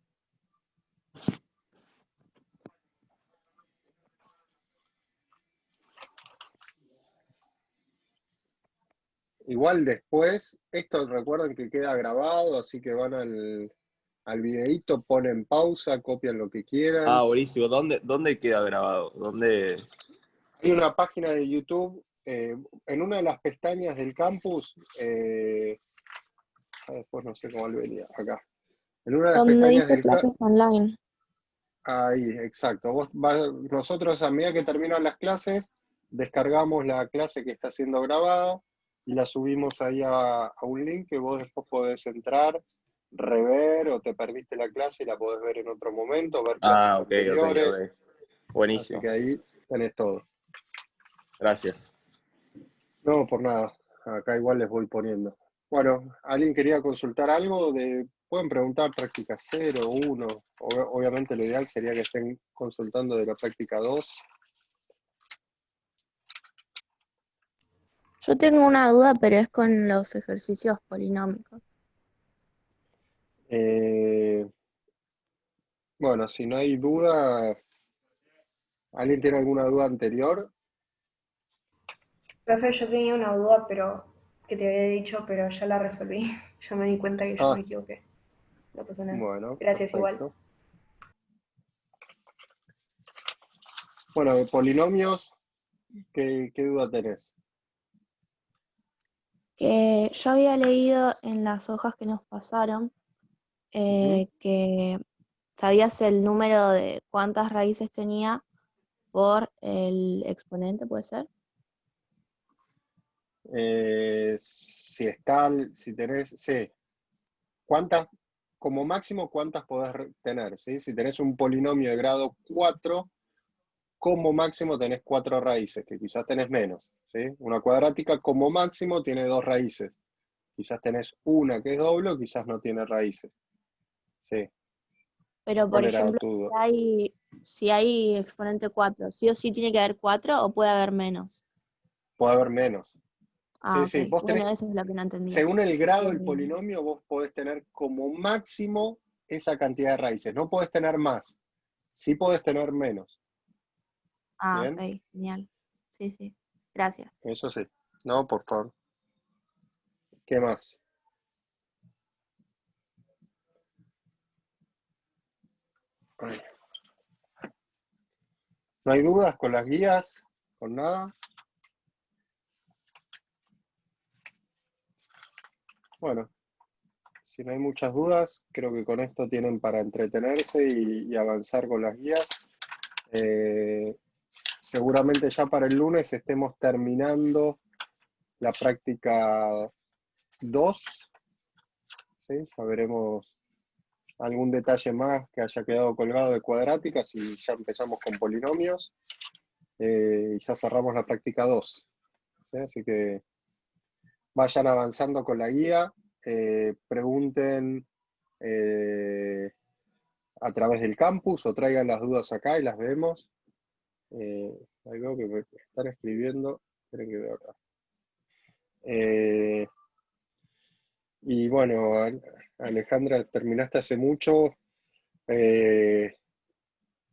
Speaker 1: Igual después, esto recuerden que queda grabado, así que van al videíto, ponen pausa, copian lo que quieran.
Speaker 3: Ah, buenísimo. ¿Dónde queda grabado? ¿Dónde?
Speaker 1: Hay una página de YouTube, en una de las pestañas del campus, después no sé cómo le venía, acá. En una de las
Speaker 2: Donde
Speaker 1: pestañas
Speaker 2: dice
Speaker 1: del
Speaker 2: clases online.
Speaker 1: Ahí, exacto. Nosotros a medida que terminan las clases, descargamos la clase que está siendo grabada y la subimos ahí a un link que vos después podés entrar, rever, o te perdiste la clase y la podés ver en otro momento, ver clases
Speaker 3: Ah, ok.
Speaker 1: anteriores. Así
Speaker 3: Buenísimo.
Speaker 1: que ahí tenés todo.
Speaker 3: Gracias.
Speaker 1: No, por nada. Acá igual les voy poniendo. Bueno, ¿alguien quería consultar algo? Pueden preguntar práctica 0, 1. Obviamente lo ideal sería que estén consultando de la práctica 2.
Speaker 2: Yo tengo una duda, pero es con los ejercicios polinómicos.
Speaker 1: Bueno, si no hay duda, ¿alguien tiene alguna duda anterior?
Speaker 9: Profe, yo tenía una duda, pero que te había dicho, pero ya la resolví. Ya me di cuenta que yo me equivoqué. No pasa nada.
Speaker 1: Bueno,
Speaker 9: Gracias
Speaker 1: perfecto.
Speaker 9: igual.
Speaker 1: Bueno, de polinomios, ¿qué duda tenés?
Speaker 2: Que yo había leído en las hojas que nos pasaron que sabías el número de cuántas raíces tenía por el exponente, ¿puede ser?
Speaker 1: Si tenés, sí. Como máximo, ¿cuántas podés tener? ¿Sí? Si tenés un polinomio de grado 4, como máximo tenés 4 raíces, que quizás tenés menos. ¿Sí? Una cuadrática como máximo tiene 2 raíces. Quizás tenés una que es doble, quizás no tiene raíces. Sí.
Speaker 2: Pero, por
Speaker 1: ¿Cuál era
Speaker 2: ejemplo,
Speaker 1: tu duda?
Speaker 2: si hay exponente 4, ¿sí o sí tiene que haber 4 o puede haber menos?
Speaker 1: Puede haber menos.
Speaker 2: Ah,
Speaker 1: Sí,
Speaker 2: ok.
Speaker 1: vos
Speaker 2: Bueno,
Speaker 1: tenés,
Speaker 2: eso es lo que no entendía.
Speaker 1: según el grado del
Speaker 2: Eh,
Speaker 1: polinomio, vos podés tener como máximo esa cantidad de raíces. No podés tener más. Sí podés tener menos. ¿Bien?
Speaker 2: ok, genial. Sí, sí. Gracias.
Speaker 1: Eso sí. No, por favor. ¿Qué más? Ay. ¿No hay dudas con las guías? ¿Con nada? Bueno, si no hay muchas dudas, creo que con esto tienen para entretenerse y avanzar con las guías. Seguramente ya para el lunes estemos terminando la práctica 2. ¿Sí? Ya veremos algún detalle más que haya quedado colgado de cuadráticas y ya empezamos con polinomios. Y ya cerramos la práctica 2. ¿Sí? Así que vayan avanzando con la guía, pregunten a través del campus o traigan las dudas acá y las vemos. Ahí veo que me están escribiendo. Esperen que veo acá. Y bueno, Alejandra, terminaste hace mucho.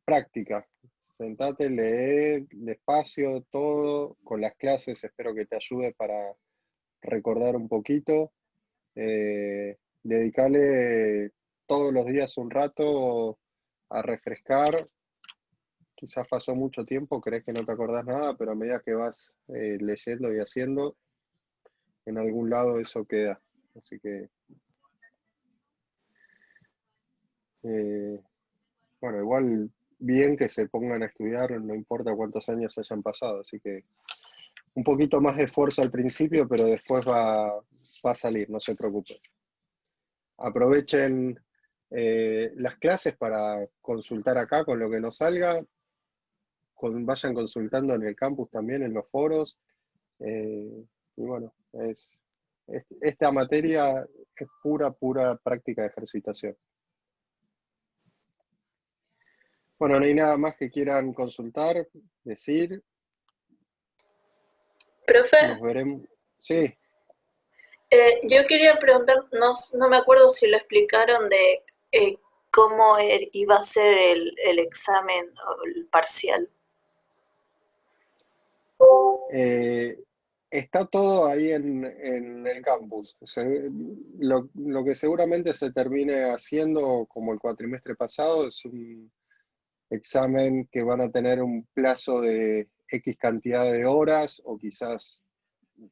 Speaker 1: Práctica. Sentate, lee despacio todo. Con las clases espero que te ayude para recordar un poquito. Dedicarle todos los días un rato a refrescar. Quizás pasó mucho tiempo, crees que no te acordás nada, pero a medida que vas leyendo y haciendo, en algún lado eso queda. Así que, bueno, igual bien que se pongan a estudiar, no importa cuántos años hayan pasado, así que un poquito más de esfuerzo al principio, pero después va a salir, no se preocupen. Aprovechen las clases para consultar acá con lo que nos salga, vayan consultando en el campus también, en los foros, y bueno, esta materia es pura práctica de ejercitación. Bueno, no hay nada más que quieran consultar, decir.
Speaker 6: Profe,
Speaker 1: Nos veremos. Sí,
Speaker 6: yo quería preguntar, no me acuerdo si lo explicaron de cómo iba a ser el examen o el parcial.
Speaker 1: Está todo ahí en el campus. Lo que seguramente se termine haciendo, como el cuatrimestre pasado, es un examen que van a tener un plazo de X cantidad de horas o quizás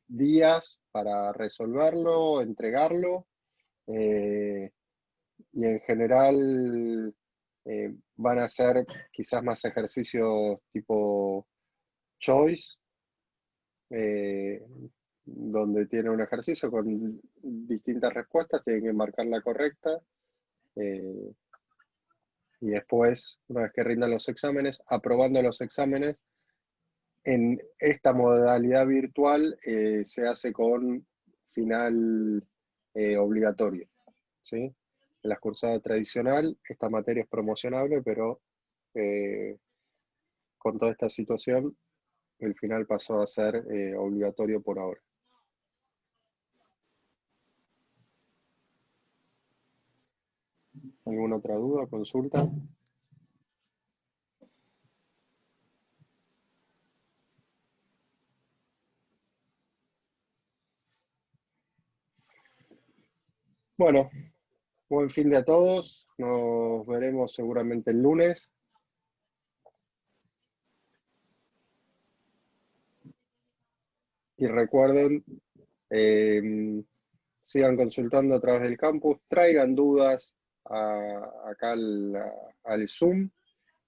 Speaker 1: días para resolverlo, entregarlo. Y en general van a ser quizás más ejercicios tipo choice, donde tiene un ejercicio con distintas respuestas, tienen que marcar la correcta, y después, una vez que rindan los exámenes, aprobando los exámenes, en esta modalidad virtual se hace con final obligatorio, ¿sí? En la cursada tradicional, esta materia es promocionable, pero con toda esta situación, el final pasó a ser obligatorio por ahora. ¿Alguna otra duda, consulta? Bueno, buen fin de a todos. Nos veremos seguramente el lunes. Y recuerden, sigan consultando a través del campus, traigan dudas acá al Zoom,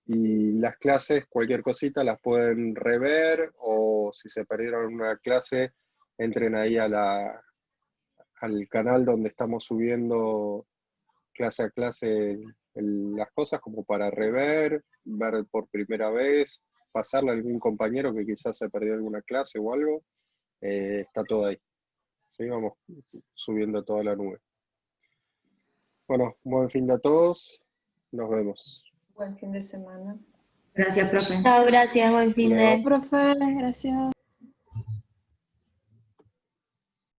Speaker 1: y las clases, cualquier cosita, las pueden rever, o si se perdieron una clase, entren ahí al canal donde estamos subiendo clase a clase las cosas, como para rever, ver por primera vez, pasarle a algún compañero que quizás se perdió alguna clase o algo. Está todo ahí. ¿Sí? Vamos subiendo toda la nube. Bueno, buen fin de a todos. Nos vemos.
Speaker 8: Buen fin de semana.
Speaker 4: Gracias, profe.
Speaker 7: Chao, gracias, buen fin de...
Speaker 1: Leo.
Speaker 2: Profe, gracias.